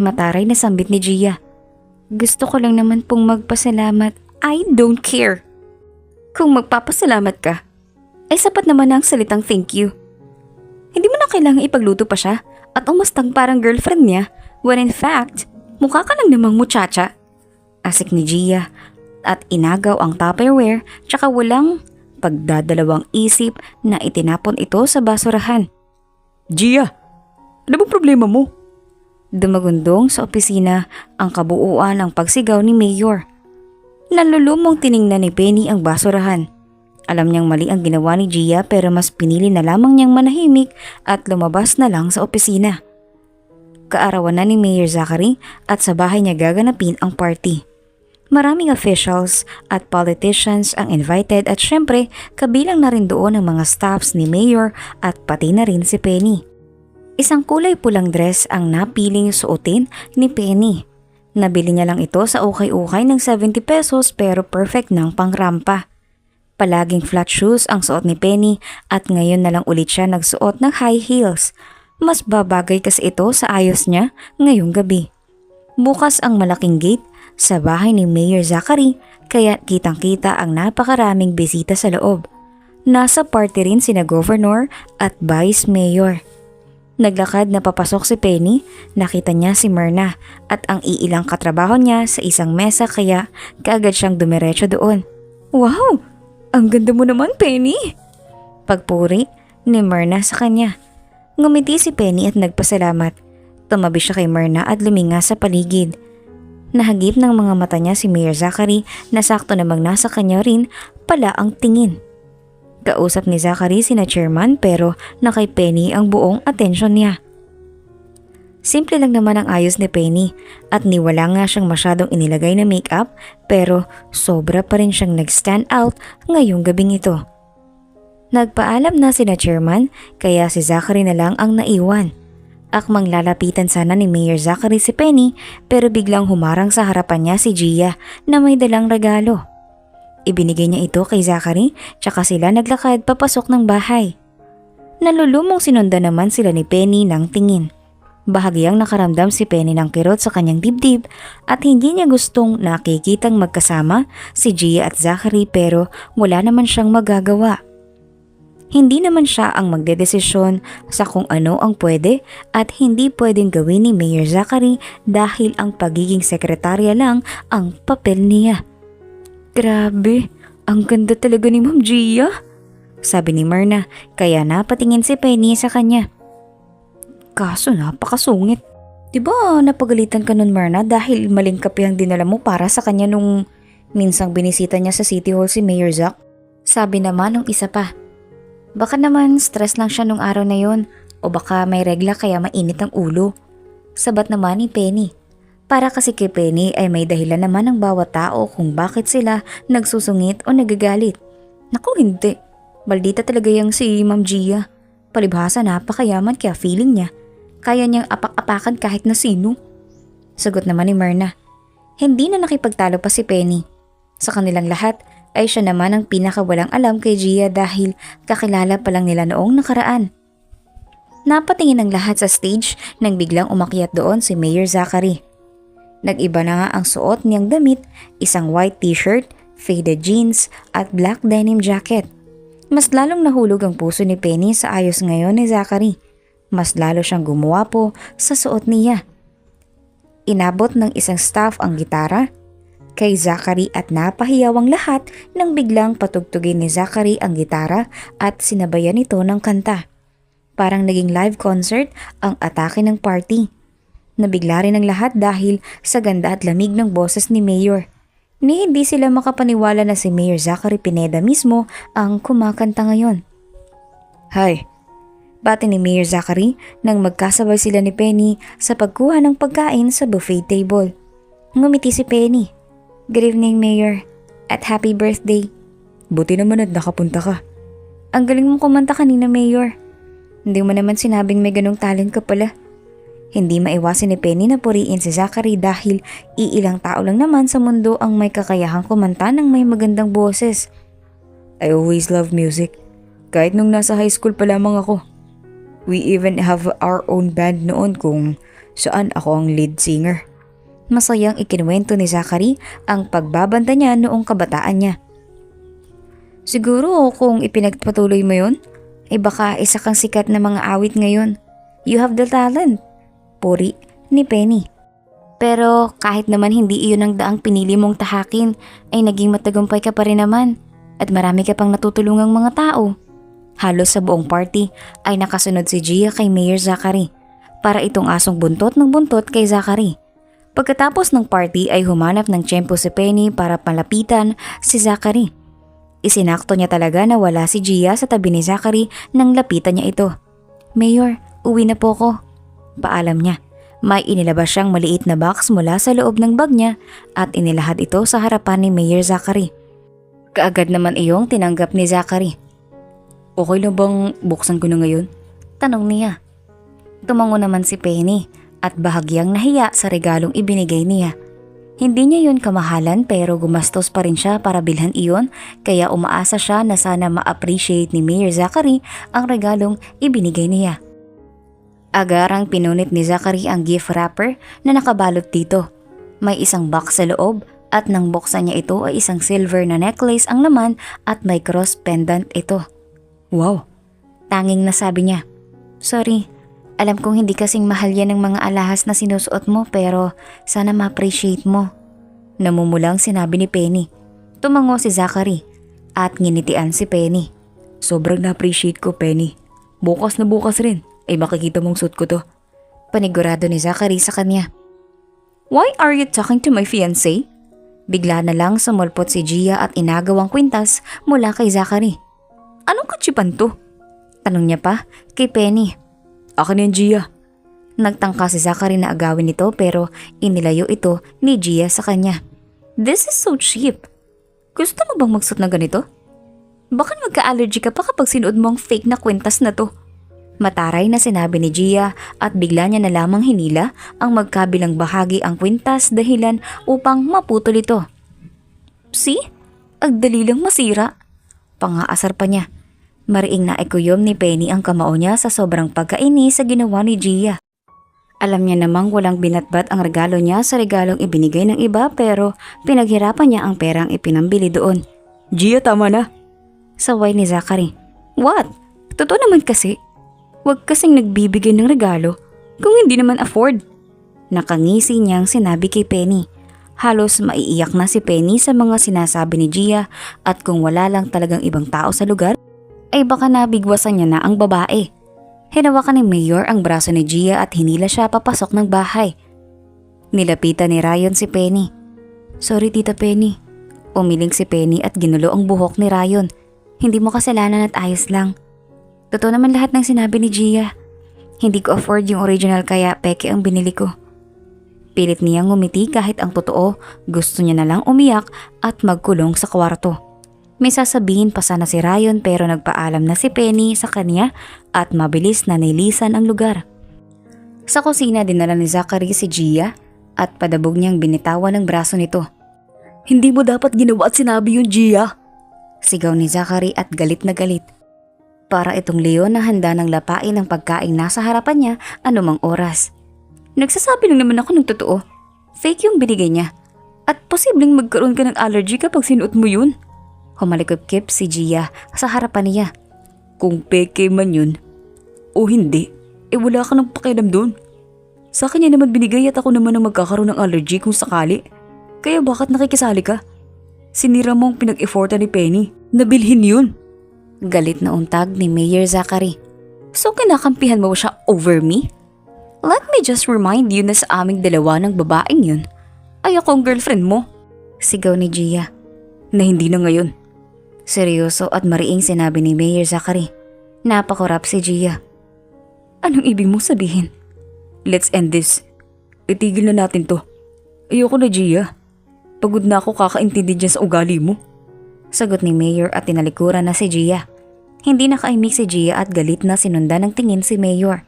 Mataray na sambit ni Gia. Gusto ko lang naman pong magpasalamat. I don't care. Kung magpapasalamat ka, ay sapat naman ang salitang thank you. Hindi mo na kailangan ipagluto pa siya at umastang parang girlfriend niya when in fact, mukha ka lang namang muchacha. Asik ni Gia at inagaw ang Tupperware tsaka walang pagdadalawang isip na itinapon ito sa basurahan. Gia, ano bang problema mo? Dumagundong sa opisina ang kabuuan ng pagsigaw ni Mayor. Nalulumong tiningnan ni Penny ang basurahan. Alam niyang mali ang ginawa ni Gia pero mas pinili na lamang niyang manahimik at lumabas na lang sa opisina. Kaarawan na ni Mayor Zachary at sa bahay niya gaganapin ang party. Maraming officials at politicians ang invited at syempre kabilang na rin doon ang mga staffs ni Mayor at pati na rin si Penny. Isang kulay pulang dress ang napiling suotin ni Penny. Nabili niya lang ito sa ukay-ukay ng 70 pesos pero perfect ng pangrampa. Palaging flat shoes ang suot ni Penny at ngayon na lang ulit siya nagsuot ng high heels. Mas babagay kasi ito sa ayos niya ngayong gabi. Bukas ang malaking gate sa bahay ni Mayor Zachary kaya kitang-kita ang napakaraming bisita sa loob. Nasa party rin sina Governor at Vice Mayor. Naglakad na papasok si Penny, nakita niya si Myrna at ang iilang katrabaho niya sa isang mesa kaya kaagad siyang dumiretso doon. Wow! Ang ganda mo naman, Penny! Pagpuri ni Myrna sa kanya. Ngumiti si Penny at nagpasalamat. Tumabi siya kay Myrna at luminga sa paligid. Nahagip ng mga mata niya si Mayor Zachary na sakto namang nasa kanya rin pala ang tingin. Kausap ni Zachary sina chairman pero na kay Penny ang buong atensyon niya. Simple lang naman ang ayos ni Penny at niwala nga siyang masyadong inilagay na makeup pero sobra pa rin siyang nag-stand out ngayong gabing ito. Nagpaalam na sina chairman kaya si Zachary na lang ang naiwan. Akmang lalapitan sana ni Mayor Zachary si Penny pero biglang humarang sa harapan niya si Gia na may dalang regalo. Ibinigay niya ito kay Zachary tsaka sila naglakad papasok ng bahay. Nalulumong sinundan naman sila ni Penny ng tingin. Bahagyang nakaramdam si Penny ng kirot sa kanyang dibdib at hindi niya gustong nakikitang magkasama si Gia at Zachary pero wala naman siyang magagawa. Hindi naman siya ang magdedesisyon sa kung ano ang pwede at hindi pwedeng gawin ni Mayor Zachary dahil ang pagiging sekretarya lang ang papel niya. Grabe, ang ganda talaga ni Ma'am Gia, sabi ni Myrna kaya napatingin si Penny sa kanya. Kaso napakasungit. Diba napagalitan ka nun Myrna dahil maling kape ang dinala mo para sa kanya nung minsang binisita niya sa City Hall si Mayor Zach? Sabi naman ng isa pa. Baka naman stress lang siya nung araw na yon o baka may regla kaya mainit ang ulo. Sabat naman ni Penny. Para kasi kay Penny ay may dahilan naman ng bawat tao kung bakit sila nagsusungit o nagagalit. Naku hindi, maldita talaga yung si Ma'am Gia. Palibhasa napakayaman kaya feeling niya. Kaya niyang apak-apakan kahit na sino. Sagot naman ni Myrna. Hindi na nakipagtalo pa si Penny. Sa kanilang lahat ay siya naman ang pinakawalang alam kay Gia dahil kakilala pa lang nila noong nakaraan. Napatingin ang lahat sa stage nang biglang umakyat doon si Mayor Zachary. Nag-iba na nga ang suot niyang damit, isang white t-shirt, faded jeans at black denim jacket. Mas lalong nahulog ang puso ni Penny sa ayos ngayon ni Zachary. Mas lalo siyang gumuwapo sa suot niya. Inabot ng isang staff ang gitara kay Zachary at napahiyaw ang lahat nang biglang patugtugin ni Zachary ang gitara at sinabayan ito ng kanta. Parang naging live concert ang atake ng party. Nabigla rin ang lahat dahil sa ganda at lamig ng boses ni Mayor. Ni hindi sila makapaniwala na si Mayor Zachary Pineda mismo ang kumakanta ngayon. Hi! Bati ni Mayor Zachary nang magkasabay sila ni Penny sa pagkuha ng pagkain sa buffet table. Ngumiti si Penny. Good evening, Mayor. At happy birthday. Buti naman at nakapunta ka. Ang galing mong kumanta kanina, Mayor. Hindi mo naman sinabing may ganong talent ka pala. Hindi maiwasan ni Penny na puriin si Zachary dahil iilang tao lang naman sa mundo ang may kakayahang kumanta ng may magandang boses. I always love music. Kahit nung nasa high school pa lamang ako. We even have our own band noon kung saan ako ang lead singer. Masayang ikinuwento ni Zachary ang pagbabanda niya noong kabataan niya. Siguro kung ipinagpatuloy mo yun, ay baka isa kang sikat na mga awit ngayon. You have the talent. Puri ni Penny. Pero kahit naman hindi iyon ang daang pinili mong tahakin, ay naging matagumpay ka pa rin naman at marami ka pang natutulungang mga tao. Halos sa buong party ay nakasunod si Gia kay Mayor Zachary para itong asong buntot ng buntot kay Zachary. Pagkatapos ng party ay humanap ng tiyempo si Penny para palapitan si Zachary. Isinakto niya talaga na wala si Gia sa tabi ni Zachary nang lapitan niya ito. Mayor, uwi na po ko. Paalam niya. May inilabas siyang maliit na box mula sa loob ng bag niya at inilahad ito sa harapan ni Mayor Zachary. Kaagad naman iyong tinanggap ni Zachary. Okay lang bang buksan ko na ngayon? Tanong niya. Tumango naman si Penny at bahagyang nahiya sa regalong ibinigay niya. Hindi niya yun kamahalan pero gumastos pa rin siya para bilhan iyon kaya umaasa siya na sana ma-appreciate ni Mayor Zachary ang regalong ibinigay niya. Agarang pinunit ni Zachary ang gift wrapper na nakabalot dito. May isang box sa loob at nang buksan niya ito ay isang silver na necklace ang laman at may cross pendant ito. Wow! Tanging nasabi niya. Sorry, alam kong hindi kasing mahal yan ng mga alahas na sinusuot mo pero sana ma-appreciate mo. Namumulang sinabi ni Penny. Tumango si Zachary at nginitian si Penny. Sobrang na-appreciate ko, Penny. Bukas na bukas rin ay makikita mong suit ko to. Panigurado ni Zachary sa kanya. Why are you talking to my fiancé? Bigla na lang sumulpot si Gia at inagawang kwintas mula kay Zachary. Anong katsipan to? Tanong niya pa kay Penny. Akin yan, Gia. Nagtangka si Zachary na agawin ito pero inilayo ito ni Gia sa kanya. This is so cheap. Gusto mo bang magsuot na ganito? Baka magka-allergy ka pa kapag sinuod mo ang fake na kwintas na to. Mataray na sinabi ni Gia at bigla niya na lamang hinila ang magkabilang bahagi ang kwintas dahilan upang maputol ito. See? Agdali lang masira. Pangaasar pa niya. Mariing naikuyom ni Penny ang kamao niya sa sobrang pagkainis sa ginawa ni Gia. Alam niya namang walang binatbat ang regalo niya sa regalong ibinigay ng iba pero pinaghirapan niya ang perang ipinambili doon. Gia, tama na. Saway ni Zachary. What? Totoo naman kasi. Huwag kasing nagbibigay ng regalo kung hindi naman afford. Nakangisi niyang sinabi kay Penny. Halos maiiyak na si Penny sa mga sinasabi ni Gia at kung wala lang talagang ibang tao sa lugar, ay baka nabigwasan niya na ang babae. Hinawakan ni Mayor ang braso ni Gia at hinila siya papasok ng bahay. Nilapitan ni Ryan si Penny. Sorry, Tita Penny. Umiling si Penny at ginulo ang buhok ni Ryan. Hindi mo kasalanan at ayos lang. Totoo naman lahat ng sinabi ni Gia. Hindi ko afford yung original kaya peke ang binili ko. Pilit niyang ngumiti kahit ang totoo gusto niya na lang umiyak at magkulong sa kwarto. May sasabihin pa sana si Ryan pero nagpaalam na si Penny sa kanya at mabilis na nilisan ang lugar. Sa kusina dinala ni Zachary si Gia at padabog niyang binitawan ng braso nito. Hindi mo dapat ginawa at sinabi yun, Gia. Sigaw ni Zachary at galit na galit. Para itong leon na handa ng lapain ang pagkain nasa harapan niya anumang oras. Nagsasabi lang naman ako ng totoo. Fake yung binigay niya. At posibleng magkaroon ka ng allergy kapag sinuot mo yun. Humalikip-kip si Gia sa harapan niya. Kung peke man yun o hindi, wala ka ng pakialam doon. Sa kanya naman binigay at ako naman ang magkakaroon ng allergy kung sakali. Kaya bakit nakikisali ka? Sinira mo ang pinag-effortan ni Penny. Nabilhin yun. Galit na untag ni Mayor Zachary. So kinakampihan mo siya over me? Let me just remind you na sa aming dalawa ng babaeng yun ay ako ang girlfriend mo. Sigaw ni Gia. Na hindi na ngayon. Seryoso at mariing sinabi ni Mayor Zachary. Napakurap si Gia. Anong ibig mong sabihin? Let's end this. Itigil na natin to. Ayoko na, Gia. Pagod na ako kakaintindi dyan sa ugali mo. Sagot ni Mayor at tinalikuran na si Gia. Hindi nakaimik si Gia at galit na sinundan ng tingin si Mayor.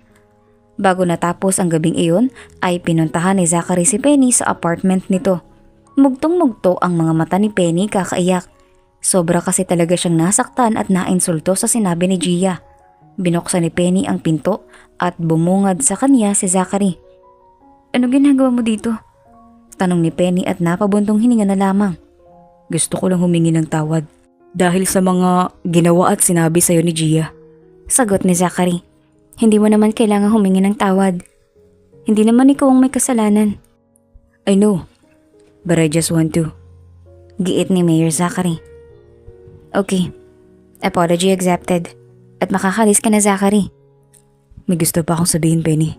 Bago natapos ang gabing iyon ay pinuntahan ni Zachary si Penny sa apartment nito. Mugtong-mugto ang mga mata ni Penny kakaiyak. Sobra kasi talaga siyang nasaktan at nainsulto sa sinabi ni Gia. Binuksan ni Penny ang pinto at bumungad sa kanya si Zachary. Ano ginagawa mo dito? Tanong ni Penny at napabuntong hininga na lamang. Gusto ko lang humingi ng tawad dahil sa mga ginawa at sinabi sa'yo ni Gia. Sagot ni Zachary. Hindi mo naman kailangang humingi ng tawad. Hindi naman ikaw ang may kasalanan. I know, but I just want to. Giit ni Mayor Zachary. Okay, apology accepted. At makakalis ka na, Zachary. May gusto pa akong sabihin, Penny.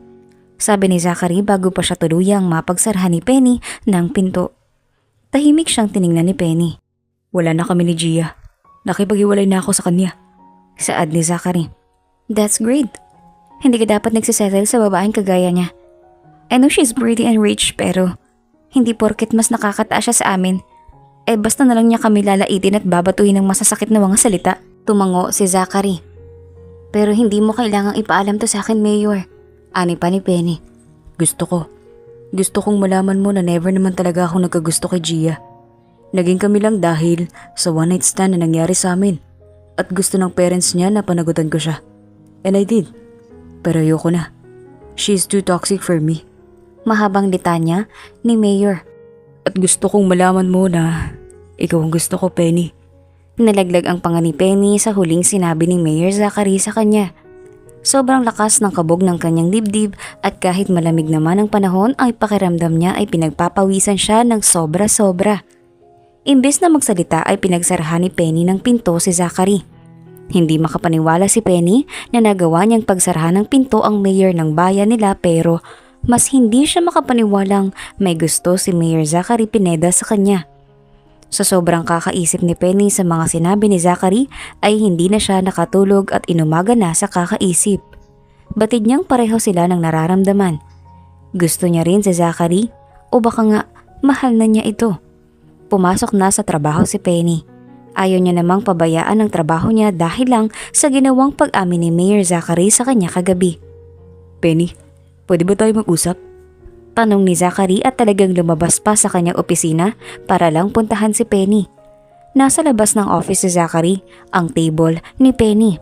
Sabi ni Zachary bago pa siya tuluyang mapagsarhan ni Penny ng pinto. Tahimik siyang tiningnan ni Penny. Wala na kami ni Gia. Nakipag-iwalay na ako sa kanya. Saad ni Zachary. That's great. Hindi ka dapat nagsisettle sa babaeng kagaya niya. I know she's pretty and rich pero hindi porket mas nakakataas siya sa amin. Basta na lang niya kami lalaitin at babatuhin ng masasakit na mga salita. Tumango si Zachary. Pero hindi mo kailangang ipaalam to sa akin, Mayor. Ani pa ni Penny. Gusto kong malaman mo na never naman talaga ako nagkagusto kay Gia. Naging kami lang dahil sa one night stand na nangyari sa amin. At gusto ng parents niya na panagutan ko siya. And I did. Pero ayoko na. She's too toxic for me. Mahabang litanya ni Mayor. At gusto kong malaman mo na ikaw ang gusto ko, Penny. Nalaglag ang panga ni Penny sa huling sinabi ni Mayor Zachary sa kanya. Sobrang lakas ng kabog ng kanyang dibdib at kahit malamig naman ang panahon ay pakiramdam niya ay pinagpapawisan siya ng sobra-sobra. Imbes na magsalita ay pinagsarahan ni Penny ng pinto si Zachary. Hindi makapaniwala si Penny na nagawa niyang pagsarahan ng pinto ang mayor ng bayan nila pero mas hindi siya makapaniwalang may gusto si Mayor Zachary Pineda sa kanya. Sa sobrang kakaisip ni Penny sa mga sinabi ni Zachary ay hindi na siya nakatulog at inumaga na sa kakaisip. Batid niyang pareho sila ng nararamdaman. Gusto niya rin si Zachary o baka nga mahal na niya ito. Pumasok na sa trabaho si Penny. Ayaw niya namang pabayaan ang trabaho niya dahil lang sa ginawang pag-amin ni Mayor Zachary sa kanya kagabi. Penny, pwede ba tayo mag-usap? Tanong ni Zachary at talagang lumabas pa sa kanyang opisina para lang puntahan si Penny. Nasa labas ng office si Zachary, ang table ni Penny.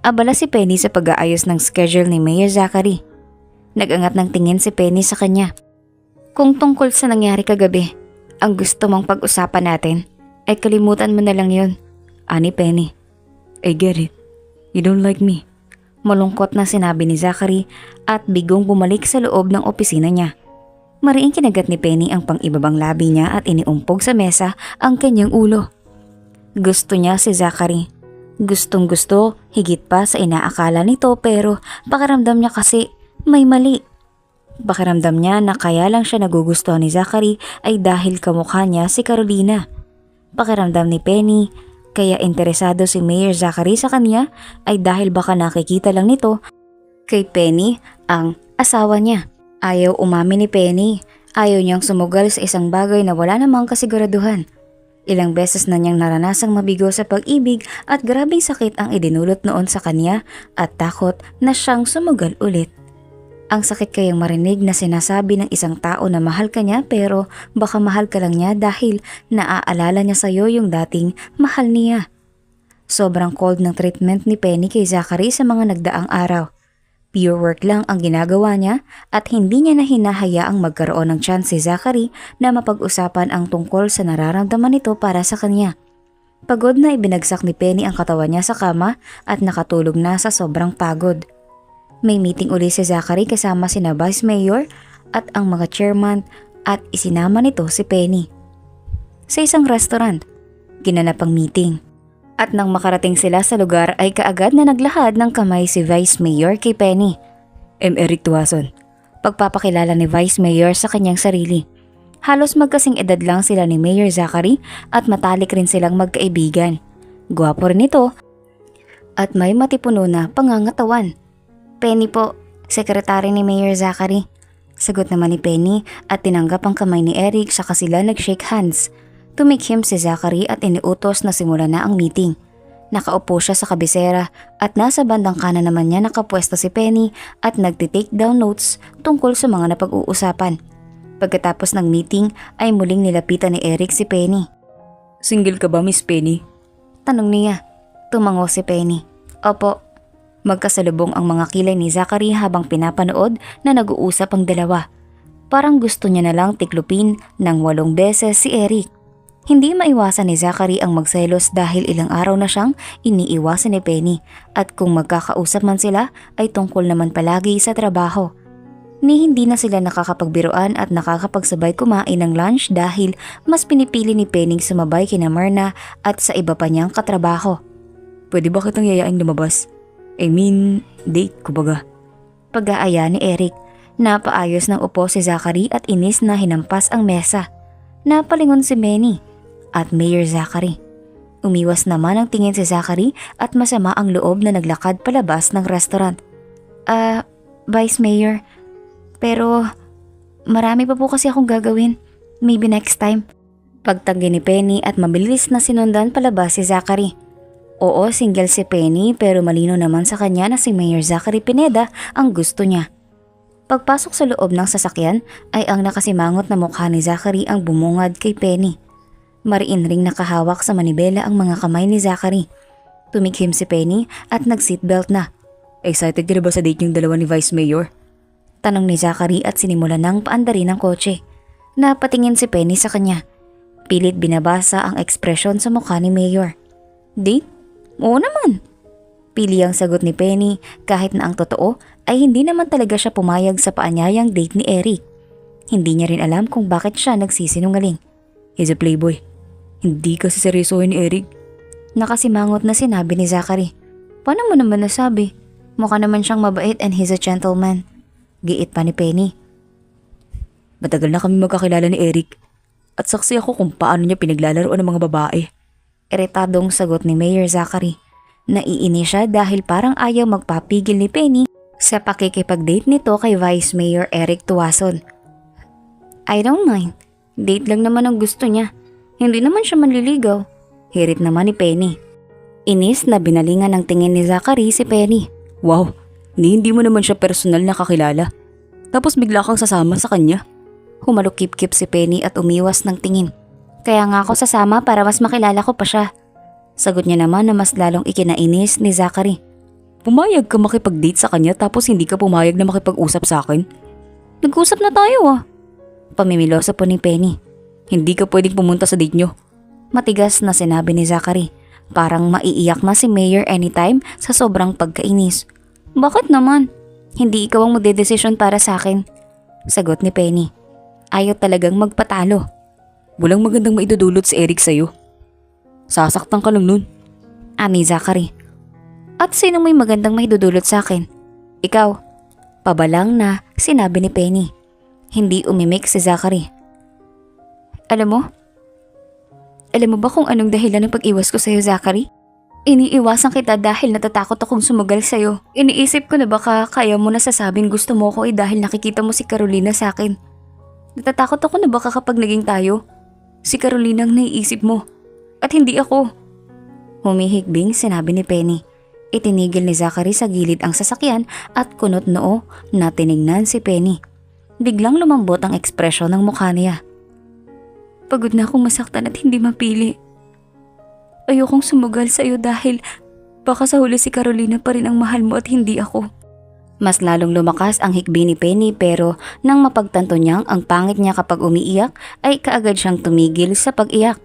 Abala si Penny sa pag-aayos ng schedule ni Mayor Zachary. Nag-angat ng tingin si Penny sa kanya. Kung tungkol sa nangyari kagabi, ang gusto mong pag-usapan natin, ay kalimutan mo na lang yun. Ani Penny. I get it. You don't like me. Malungkot na sinabi ni Zachary at bigong bumalik sa loob ng opisina niya. Mariing kinagat ni Penny ang pang-ibabang labi niya at iniumpog sa mesa ang kanyang ulo. Gusto niya si Zachary. Gustong gusto, higit pa sa inaakala nito pero pakiramdam niya kasi may mali. Pakiramdam niya na kaya lang siya nagugustuhan ni Zachary ay dahil kamukha niya si Carolina. Pakiramdam ni Penny, kaya interesado si Mayor Zachary sa kanya ay dahil baka nakikita lang nito kay Penny ang asawa niya. Ayaw umamin ni Penny. Ayaw niyang sumugal sa isang bagay na wala namang kasiguraduhan. Ilang beses na niyang naranasang mabigo sa pag-ibig at grabing sakit ang idinulot noon sa kanya at takot na siyang sumugal ulit. Ang sakit kayang marinig na sinasabi ng isang tao na mahal ka niya pero baka mahal ka lang niya dahil naaalala niya sa'yo yung dating mahal niya. Sobrang cold ng treatment ni Penny kay Zachary sa mga nagdaang araw. Pure work lang ang ginagawa niya at hindi niya na hinahayaang magkaroon ng chance si Zachary na mapag-usapan ang tungkol sa nararamdaman nito para sa kanya. Pagod na ibinagsak ni Penny ang katawan niya sa kama at nakatulog na sa sobrang pagod. May meeting uli si Zachary kasama sina Vice Mayor at ang mga chairman at isinama nito si Penny. Sa isang restaurant, ginanap ang meeting. At nang makarating sila sa lugar ay kaagad na naglahad ng kamay si Vice Mayor kay Penny. Eric Tuason. Pagpapakilala ni Vice Mayor sa kanyang sarili. Halos magkasing edad lang sila ni Mayor Zachary at matalik rin silang magkaibigan. Gwapo rin ito at may matipuno na pangangatawan. Penny po, sekretary ni Mayor Zachary. Sagot naman ni Penny at tinanggap ang kamay ni Eric saka sila nag-shake hands. Tumikhim si Zachary at iniutos na simulan na ang meeting. Nakaupo siya sa kabisera at nasa bandang kanan naman niya nakapwesto si Penny at nagtitake down notes tungkol sa mga napag-uusapan. Pagkatapos ng meeting ay muling nilapitan ni Eric si Penny. Single ka ba, Miss Penny? Tanong niya. Tumango si Penny. Opo. Magkasalubong ang mga kilay ni Zachary habang pinapanood na nag-uusap ang dalawa. Parang gusto niya na lang tiklupin ng 8 beses si Eric. Hindi maiwasan ni Zachary ang magselos dahil ilang araw na siyang iniiwasan ni Penny at kung magkakausap man sila ay tungkol naman palagi sa trabaho. Ni hindi na sila nakakapagbiruan at nakakapagsabay kumain ng lunch dahil mas pinipili ni Penny sumabay kina Myrna at sa iba pa niyang katrabaho. Pwede ba kitang yayain lumabas? Date kumbaga. Pag-aaya ni Eric, napaayos ng upo si Zachary at inis na hinampas ang mesa. Napalingon si Penny at Mayor Zachary. Umiwas naman ang tingin si Zachary at masama ang loob na naglakad palabas ng restaurant. Vice Mayor, pero marami pa po kasi akong gagawin. Maybe next time. Pagtanggi ni Penny at mabilis na sinundan palabas si Zachary. Oo, single si Penny pero malino naman sa kanya na si Mayor Zachary Pineda ang gusto niya. Pagpasok sa loob ng sasakyan ay ang nakasimangot na mukha ni Zachary ang bumungad kay Penny. Mariin ring nakahawak sa manibela ang mga kamay ni Zachary. Tumikhim si Penny at nag-seatbelt na. Excited ka na ba sa date niyong dalawa ni Vice Mayor? Tanong ni Zachary at sinimulan ng paandarin ng kotse. Napatingin si Penny sa kanya. Pilit binabasa ang ekspresyon sa mukha ni Mayor. Date? Oo naman. Pili ang sagot ni Penny kahit na ang totoo ay hindi naman talaga siya pumayag sa paanyayang date ni Eric. Hindi niya rin alam kung bakit siya nagsisinungaling. He's a playboy. Hindi kasi seryosohin ni Eric. Nakasimangot na sinabi ni Zachary. Paano mo naman nasabi? Mukha naman siyang mabait and he's a gentleman. Giit pa ni Penny. Matagal na kami magkakilala ni Eric. At saksi ako kung paano niya pinaglalaroan ng mga babae. Iritadong sagot ni Mayor Zachary. Naiinis siya dahil parang ayaw magpapigil ni Penny sa pakikipag-date nito kay Vice Mayor Eric Tuason. I don't mind. Date lang naman ang gusto niya. Hindi naman siya manliligaw. Hirit naman ni Penny. Inis na binalingan ng tingin ni Zachary si Penny. Wow, hindi mo naman siya personal na kakilala. Tapos bigla kang sasama sa kanya. Humalukip-kip si Penny at umiwas ng tingin. Kaya nga ako sasama para mas makilala ko pa siya. Sagot niya naman na mas lalong ikinainis ni Zachary. Pumayag ka makipag-date sa kanya tapos hindi ka pumayag na makipag-usap sa akin? Nag-usap na tayo ah. Pamimilosa po ni Penny. Hindi ka pwedeng pumunta sa date nyo. Matigas na sinabi ni Zachary. Parang maiiyak na si Mayor anytime sa sobrang pagkainis. Bakit naman? Hindi ikaw ang magdedesisyon para sa akin. Sagot ni Penny. Ayaw talagang magpatalo. Walang magandang maidudulot si Eric sa'yo. Sasaktan ka lang nun. Ani Zachary. At sino may magandang maidudulot sa akin? Ikaw. Pabalang na sinabi ni Penny. Hindi umimik si Zachary. Alam mo ba kung anong dahilan ng pag-iwas ko sa'yo, Zachary? Iniiwasan kita dahil natatakot akong sumugal sa'yo. Iniisip ko na baka kaya mo na sasabing gusto mo ko dahil nakikita mo si Carolina sa akin. Natatakot ako na baka kapag naging tayo, si Carolina ang naiisip mo at hindi ako. Humihigbing sinabi ni Penny. Itinigil ni Zachary sa gilid ang sasakyan at kunot noo na tiningnan si Penny. Biglang lumambot ang ekspresyon ng mukha niya. Pagod na akong masaktan at hindi mapili. Ayokong sumugal sa iyo dahil baka sa huli si Carolina pa rin ang mahal mo at hindi ako. Mas lalong lumakas ang hikbi ni Penny pero nang mapagtanto niyang ang pangit niya kapag umiiyak ay kaagad siyang tumigil sa pag-iyak.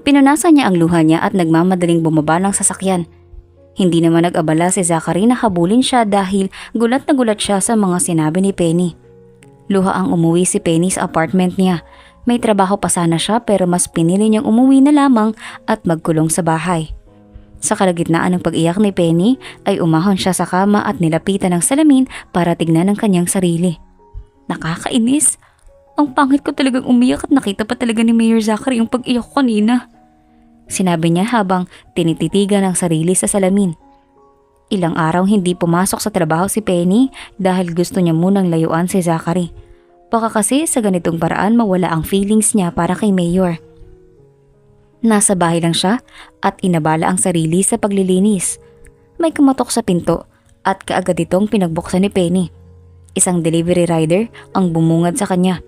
Pinunasan niya ang luha niya at nagmamadaling bumaba ng sasakyan. Hindi naman nag-abala si Zachary na habulin siya dahil gulat na gulat siya sa mga sinabi ni Penny. Luha ang umuwi si Penny sa apartment niya. May trabaho pa sana siya pero mas pinili niyang umuwi na lamang at magkulong sa bahay. Sa kalagitnaan ng pag-iyak ni Penny ay umahon siya sa kama at nilapitan ng salamin para tignan ang kanyang sarili. Nakakainis. Ang pangit ko talagang umiyak at nakita pa talaga ni Mayor Zachary yung pag-iyak ko kanina. Sinabi niya habang tinititigan ang sarili sa salamin. Ilang araw hindi pumasok sa trabaho si Penny dahil gusto niya munang layuan si Zachary. Baka kasi sa ganitong paraan mawala ang feelings niya para kay Mayor. Nasa bahay lang siya at inabala ang sarili sa paglilinis. May kumatok sa pinto at kaagad itong pinagbuksan ni Penny. Isang delivery rider ang bumungad sa kanya.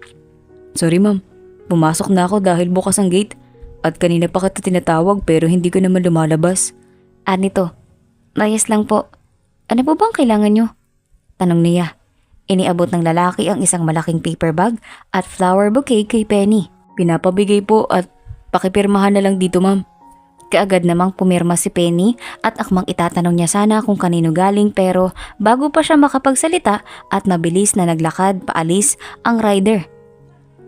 Sorry ma'am, pumasok na ako dahil bukas ang gate at kanina pa kita tinatawag pero hindi ka naman lumalabas. Anito, layas lang po. Ano po bang kailangan nyo? Tanong niya. Iniabot ng lalaki ang isang malaking paper bag at flower bouquet kay Penny. Pinapabigay po at pakipirmahan na lang dito ma'am. Kaagad namang pumirma si Penny at akmang itatanong niya sana kung kanino galing pero bago pa siya makapagsalita at mabilis na naglakad paalis ang rider.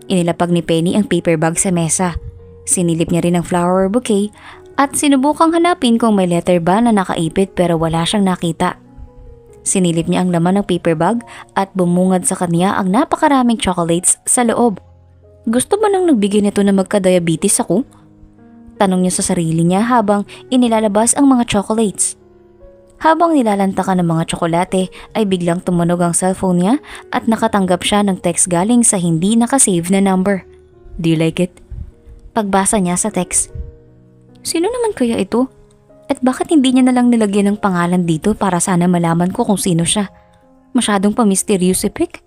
Inilapag ni Penny ang paper bag sa mesa. Sinilip niya rin ang flower bouquet at sinubukang hanapin kung may letter ba na nakaipit pero wala siyang nakita. Sinilip niya ang laman ng paper bag at bumungad sa kanya ang napakaraming chocolates sa loob. Gusto ba nang nagbigay nito na magka-diabetes ako? Tanong niya sa sarili niya habang inilalabas ang mga chocolates. Habang nilalantakan ng mga tsokolate ay biglang tumunog ang cellphone niya at nakatanggap siya ng text galing sa hindi nakasave na number. Do you like it? Pagbasa niya sa text. Sino naman kaya ito? At bakit hindi niya nalang nilagyan ng pangalan dito para sana malaman ko kung sino siya? Masyadong pa-mysterious si Pick.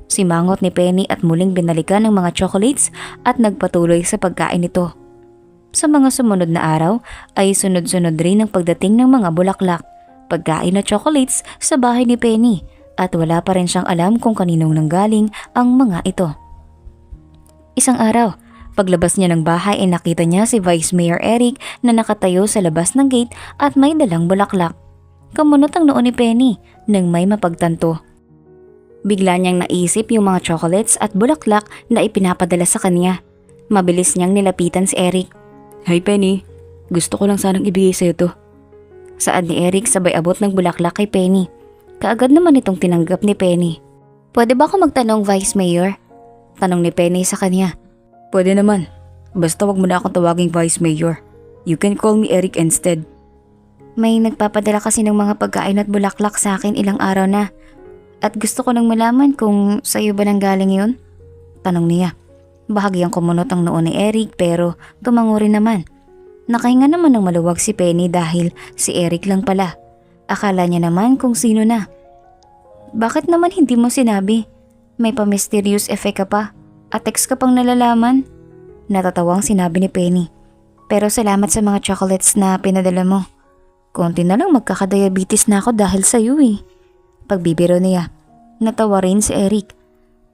Simangot ni Penny at muling binalikan ng mga chocolates at nagpatuloy sa pagkain nito. Sa mga sumunod na araw ay sunod-sunod rin ang pagdating ng mga bulaklak, pagkain na chocolates sa bahay ni Penny at wala pa rin siyang alam kung kaninong nanggaling ang mga ito. Isang araw, paglabas niya ng bahay ay nakita niya si Vice Mayor Eric na nakatayo sa labas ng gate at may dalang bulaklak. Kamunot ang noo ni Penny nang may mapagtanto. Bigla niyang naisip yung mga chocolates at bulaklak na ipinapadala sa kanya. Mabilis niyang nilapitan si Eric. Hi Penny, gusto ko lang sanang ibigay sa'yo to. Saad ni Eric sabay abot ng bulaklak kay Penny. Kaagad naman itong tinanggap ni Penny. Pwede ba ako magtanong, Vice Mayor? Tanong ni Penny sa kanya. Pwede naman, basta wag mo na akong tawaging Vice Mayor. You can call me Eric instead. May nagpapadala kasi ng mga pagkain at bulaklak sa akin ilang araw na. At gusto ko nang malaman kung sa'yo ba nang galing yun? Tanong niya. Bahagyang kumunot ang noo ni Eric pero tumango rin naman. Nakahinga naman ng maluwag si Penny dahil si Eric lang pala. Akala niya naman kung sino na. Bakit naman hindi mo sinabi? May pa-mysterious effect ka pa at text ka pang nalalaman? Natatawang sinabi ni Penny. Pero salamat sa mga chocolates na pinadala mo. Konti na lang magkakadiabetes na ako dahil sa'yo eh. Pagbibiro niya, natawa rin si Eric.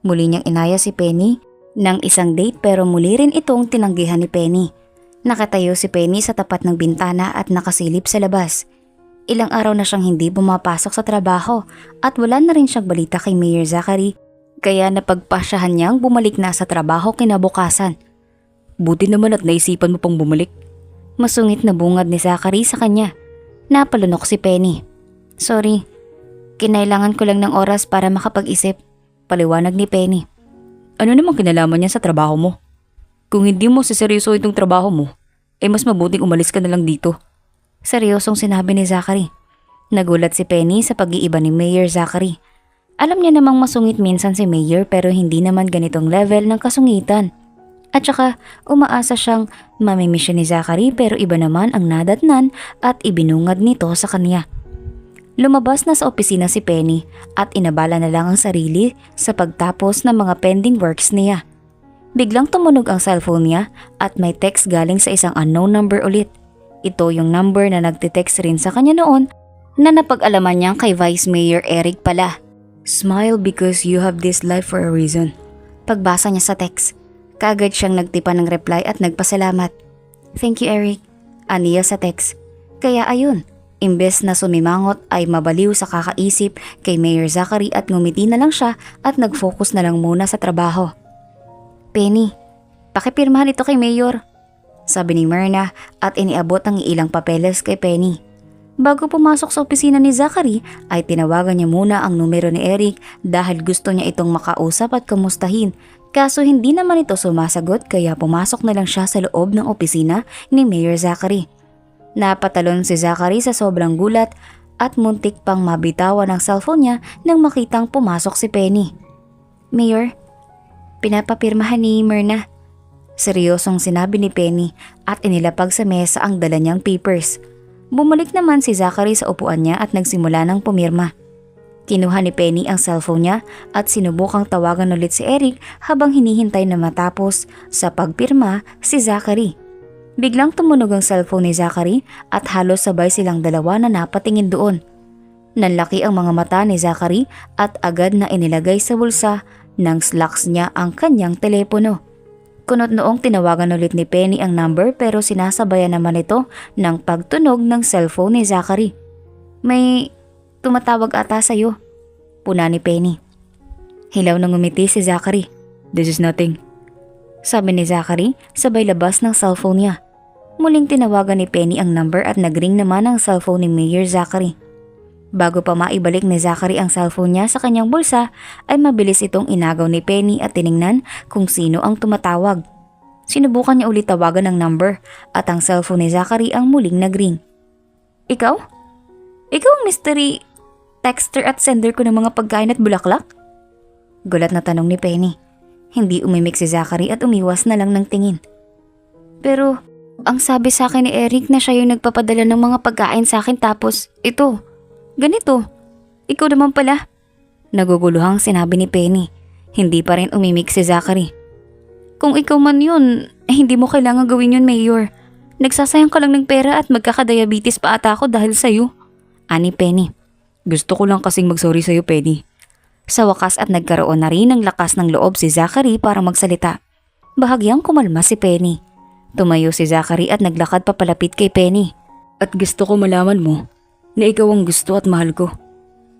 Muli niyang inaya si Penny ng isang date pero muli rin itong tinanggihan ni Penny. Nakatayo si Penny sa tapat ng bintana at nakasilip sa labas. Ilang araw na siyang hindi bumapasok sa trabaho at wala na rin siyang balita kay Mayor Zachary kaya napagpasyahan niyang bumalik na sa trabaho kinabukasan. Buti naman at naisipan mo pang bumalik. Masungit na bungad ni Zachary sa kanya. Napalunok si Penny. Sorry, kinailangan ko lang ng oras para makapag-isip. Paliwanag ni Penny. Ano namang kinalaman niya sa trabaho mo? Kung hindi mo siseryoso itong trabaho mo, mas mabuting umalis ka na lang dito. Seryosong sinabi ni Zachary. Nagulat si Penny sa pag-iiba ni Mayor Zachary. Alam niya namang masungit minsan si Mayor pero hindi naman ganitong level ng kasungitan. At saka umaasa siyang mamimiss siya ni Zachary pero iba naman ang nadatnan at ibinungad nito sa kanya. Lumabas na sa opisina si Penny at inabala na lang ang sarili sa pagtapos ng mga pending works niya. Biglang tumunog ang cellphone niya at may text galing sa isang unknown number ulit. Ito yung number na nagtitext rin sa kanya noon na napag-alaman niyang kay Vice Mayor Eric pala. Smile because you have this life for a reason. Pagbasa niya sa text, kaagad siyang nagtipa ng reply at nagpasalamat. Thank you Eric, aniya sa text. Kaya ayun, imbes na sumimangot ay mabaliw sa kakaisip kay Mayor Zachary at ngumiti na lang siya at nag-focus na lang muna sa trabaho. Penny, pakipirmahan ito kay Mayor, sabi ni Myrna at iniabot ang ilang papeles kay Penny. Bago pumasok sa opisina ni Zachary ay tinawagan niya muna ang numero ni Eric dahil gusto niya itong makausap at kamustahin. Kaso hindi naman ito sumasagot kaya pumasok na lang siya sa loob ng opisina ni Mayor Zachary. Napatalon si Zachary sa sobrang gulat at muntik pang mabitawan ang cellphone niya nang makitang pumasok si Penny. Mayor, pinapapirmahan ni Myrna. Seryosong sinabi ni Penny at inilapag sa mesa ang dala niyang papers. Bumalik naman si Zachary sa upuan niya at nagsimula ng pumirma. Kinuha ni Penny ang cellphone niya at sinubukang tawagan ulit si Eric habang hinihintay na matapos sa pagpirma si Zachary. Biglang tumunog ang cellphone ni Zachary at halos sabay silang dalawa na napatingin doon. Nanlaki ang mga mata ni Zachary at agad na inilagay sa bulsa ng slacks niya ang kanyang telepono. Kunot noong tinawagan ulit ni Penny ang number pero sinasabayan naman ito ng pagtunog ng cellphone ni Zachary. May tumatawag ata sa'yo, puna ni Penny. Hilaw na ngumiti si Zachary. This is nothing. Sabi ni Zachary sabay labas ng cellphone niya. Muling tinawagan ni Penny ang number at nagring naman ang cellphone ni Mayor Zachary. Bago pa maibalik ni Zachary ang cellphone niya sa kanyang bulsa ay mabilis itong inagaw ni Penny at tiningnan kung sino ang tumatawag. Sinubukan niya ulit tawagan ng number at ang cellphone ni Zachary ang muling nagring. Ikaw? Ikaw ang mystery texter at sender ko ng mga pagkain at bulaklak? Gulat na tanong ni Penny. Hindi umimik si Zachary at umiwas na lang ng tingin. Pero ang sabi sa akin ni Eric na siya yung nagpapadala ng mga pagkain sa akin tapos ito. Ganito, ikaw naman pala. Naguguluhang sinabi ni Penny. Hindi pa rin umimik si Zachary. Kung ikaw man yun, hindi mo kailangan gawin yun, Mayor. Nagsasayang ka lang ng pera at magkakadiabetes pa ata ako dahil sa'yo. Ani Penny. Gusto ko lang kasing mag-sorry sa'yo, Penny. Sa wakas at nagkaroon na rin ng lakas ng loob si Zachary para magsalita. Bahagyang kumalma si Penny. Tumayo si Zachary at naglakad papalapit kay Penny. At gusto ko malaman mo na ikaw ang gusto at mahal ko.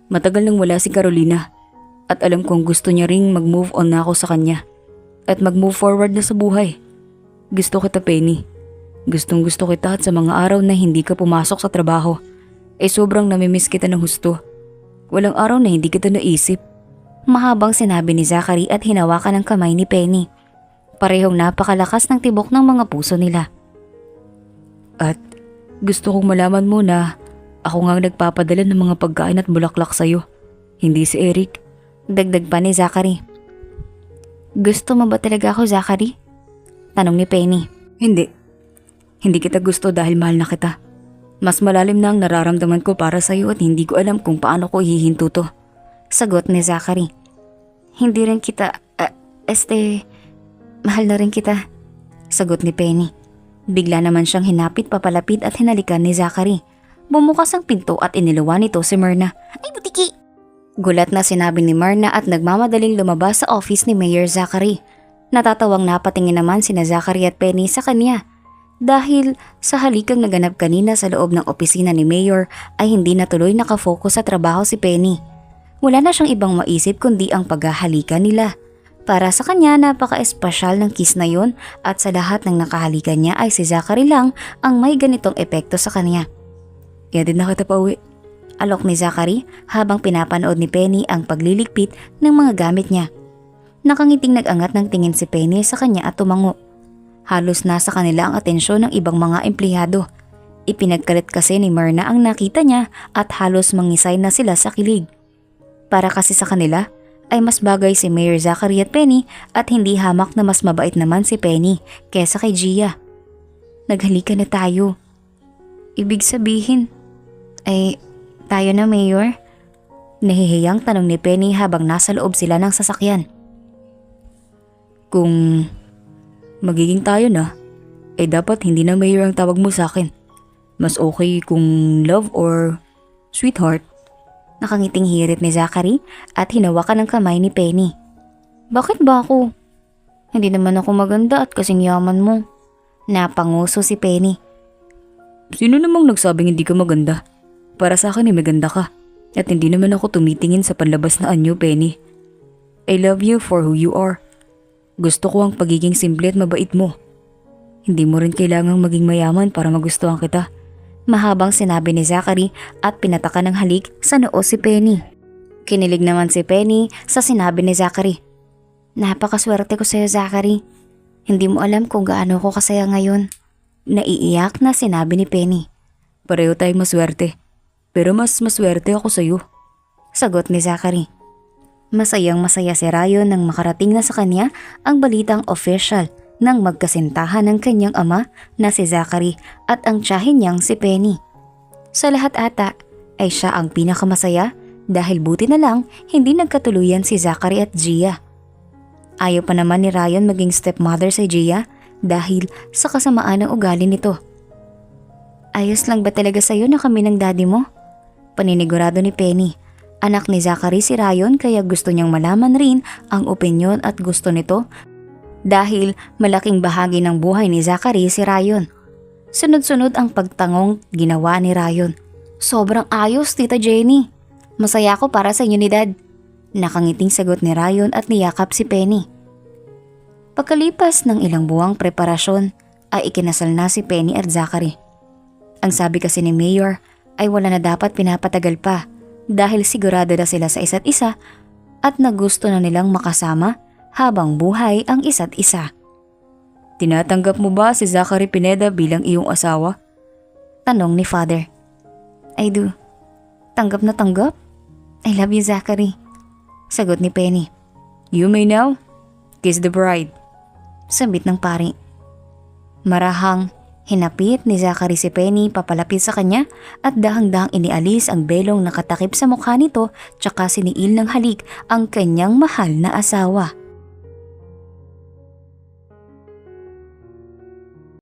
Matagal nang wala si Carolina at alam kong gusto niya ring mag-move on na ako sa kanya at mag-move forward na sa buhay. Gusto kita, Penny. Gustong gusto kita at sa mga araw na hindi ka pumasok sa trabaho ay sobrang namimiss kita ng husto. Walang araw na hindi kita naisip. Mahabang sinabi ni Zachary at hinawakan ang kamay ni Penny. Parehong napakalakas ng tibok ng mga puso nila. At gusto kong malaman mo na ako nga nagpapadala ng mga pagkain at bulaklak sa'yo, hindi si Eric. Dagdag pa ni Zachary. Gusto mo ba talaga ako, Zachary? Tanong ni Penny. Hindi. Hindi kita gusto dahil mahal na kita. Mas malalim na ang nararamdaman ko para sa'yo at hindi ko alam kung paano ko hihinto to. Sagot ni Zachary. Hindi rin kita, mahal na rin kita. Sagot ni Penny. Bigla naman siyang hinapit papalapit at hinalikan ni Zachary. Bumukas ang pinto at iniluwan nito si Myrna. Ay butiki! Gulat na sinabi ni Myrna at nagmamadaling lumabas sa office ni Mayor Zachary. Natatawang napatingin naman sina Zachary at Penny sa kanya. Dahil sa halikang naganap kanina sa loob ng opisina ni Mayor ay hindi na tuloy nakafocus sa trabaho si Penny. Wala na siyang ibang maisip kundi ang paghahalikan nila. Para sa kanya napaka-espesyal ng kiss na yun at sa lahat ng nakahalikan niya ay si Zachary lang ang may ganitong epekto sa kanya. Ihatid na kita pa uwi. Alok ni Zachary habang pinapanood ni Penny ang pagliligpit ng mga gamit niya. Nakangiting nag-angat ng tingin si Penny sa kanya at tumango. Halos nasa kanila ang atensyon ng ibang mga empleyado. Ipinagkalit kasi ni Myrna ang nakita niya at halos mangisay na sila sa kilig. Para kasi sa kanila ay mas bagay si Mayor Zachary at Penny at hindi hamak na mas mabait naman si Penny kesa kay Gia. Naghalikan na tayo. Ibig sabihin, ay tayo na Mayor? Nahihiyang tanong ni Penny habang nasa loob sila ng sasakyan. Kung magiging tayo na, dapat hindi na Mayor ang tawag mo sa akin. Mas okay kung love or sweetheart. Nakangiting hirit ni Zachary at hinawakan ng kamay ni Penny. Bakit ba ako? Hindi naman ako maganda at kasing yaman mo. Napanguso si Penny. Sino namang nagsabing hindi ka maganda? Para sa akin maganda ka. At hindi naman ako tumitingin sa panlabas na anyo, Penny. I love you for who you are. Gusto ko ang pagiging simple at mabait mo. Hindi mo rin kailangang maging mayaman para magustuhan kita. Mahabang sinabi ni Zachary at pinataka ng halik sa noo si Penny. Kinilig naman si Penny sa sinabi ni Zachary. Napakaswerte ko sa'yo, Zachary. Hindi mo alam kung gaano ko kasaya ngayon. Naiiyak na sinabi ni Penny. Pareho tayong maswerte. Pero mas maswerte ako sa'yo. Sagot ni Zachary. Masayang masaya si Ryan nang makarating na sa kanya ang balitang official ng magkasintahan ng kanyang ama na si Zachary at ang tiyahin niyang si Penny. Sa lahat ata ay siya ang pinakamasaya dahil buti na lang hindi nagkatuluyan si Zachary at Gia. Ayaw pa naman ni Ryan maging stepmother sa Gia dahil sa kasamaan ng ugali nito. Ayos lang ba talaga sa'yo na kami ng daddy mo? Paninigurado ni Penny. Anak ni Zachary si Ryan kaya gusto niyang malaman rin ang opinyon at gusto nito dahil malaking bahagi ng buhay ni Zachary si Ryan. Sunod-sunod ang pagtangong ginawa ni Ryan. Sobrang ayos, Tita Jenny. Masaya ako para sa inyo ni Dad. Nakangiting sagot ni Ryan at niyakap si Penny. Pagkalipas ng ilang buwang preparasyon ay ikinasal na si Penny at Zachary. Ang sabi kasi ni Mayor ay wala na dapat pinapatagal pa dahil sigurado na sila sa isa't isa at nagusto na nilang makasama habang buhay ang isa't isa. Tinatanggap mo ba si Zachary Pineda bilang iyong asawa? Tanong ni Father. I do. Tanggap na tanggap. I love you, Zachary. Sagot ni Penny. You may now kiss the bride. Sambit ng pari. Marahang hinapit ni Zachary si Penny papalapit sa kanya at dahang-dahang inialis ang belong nakatakip sa mukha nito tsaka siniil ng halik ang kanyang mahal na asawa.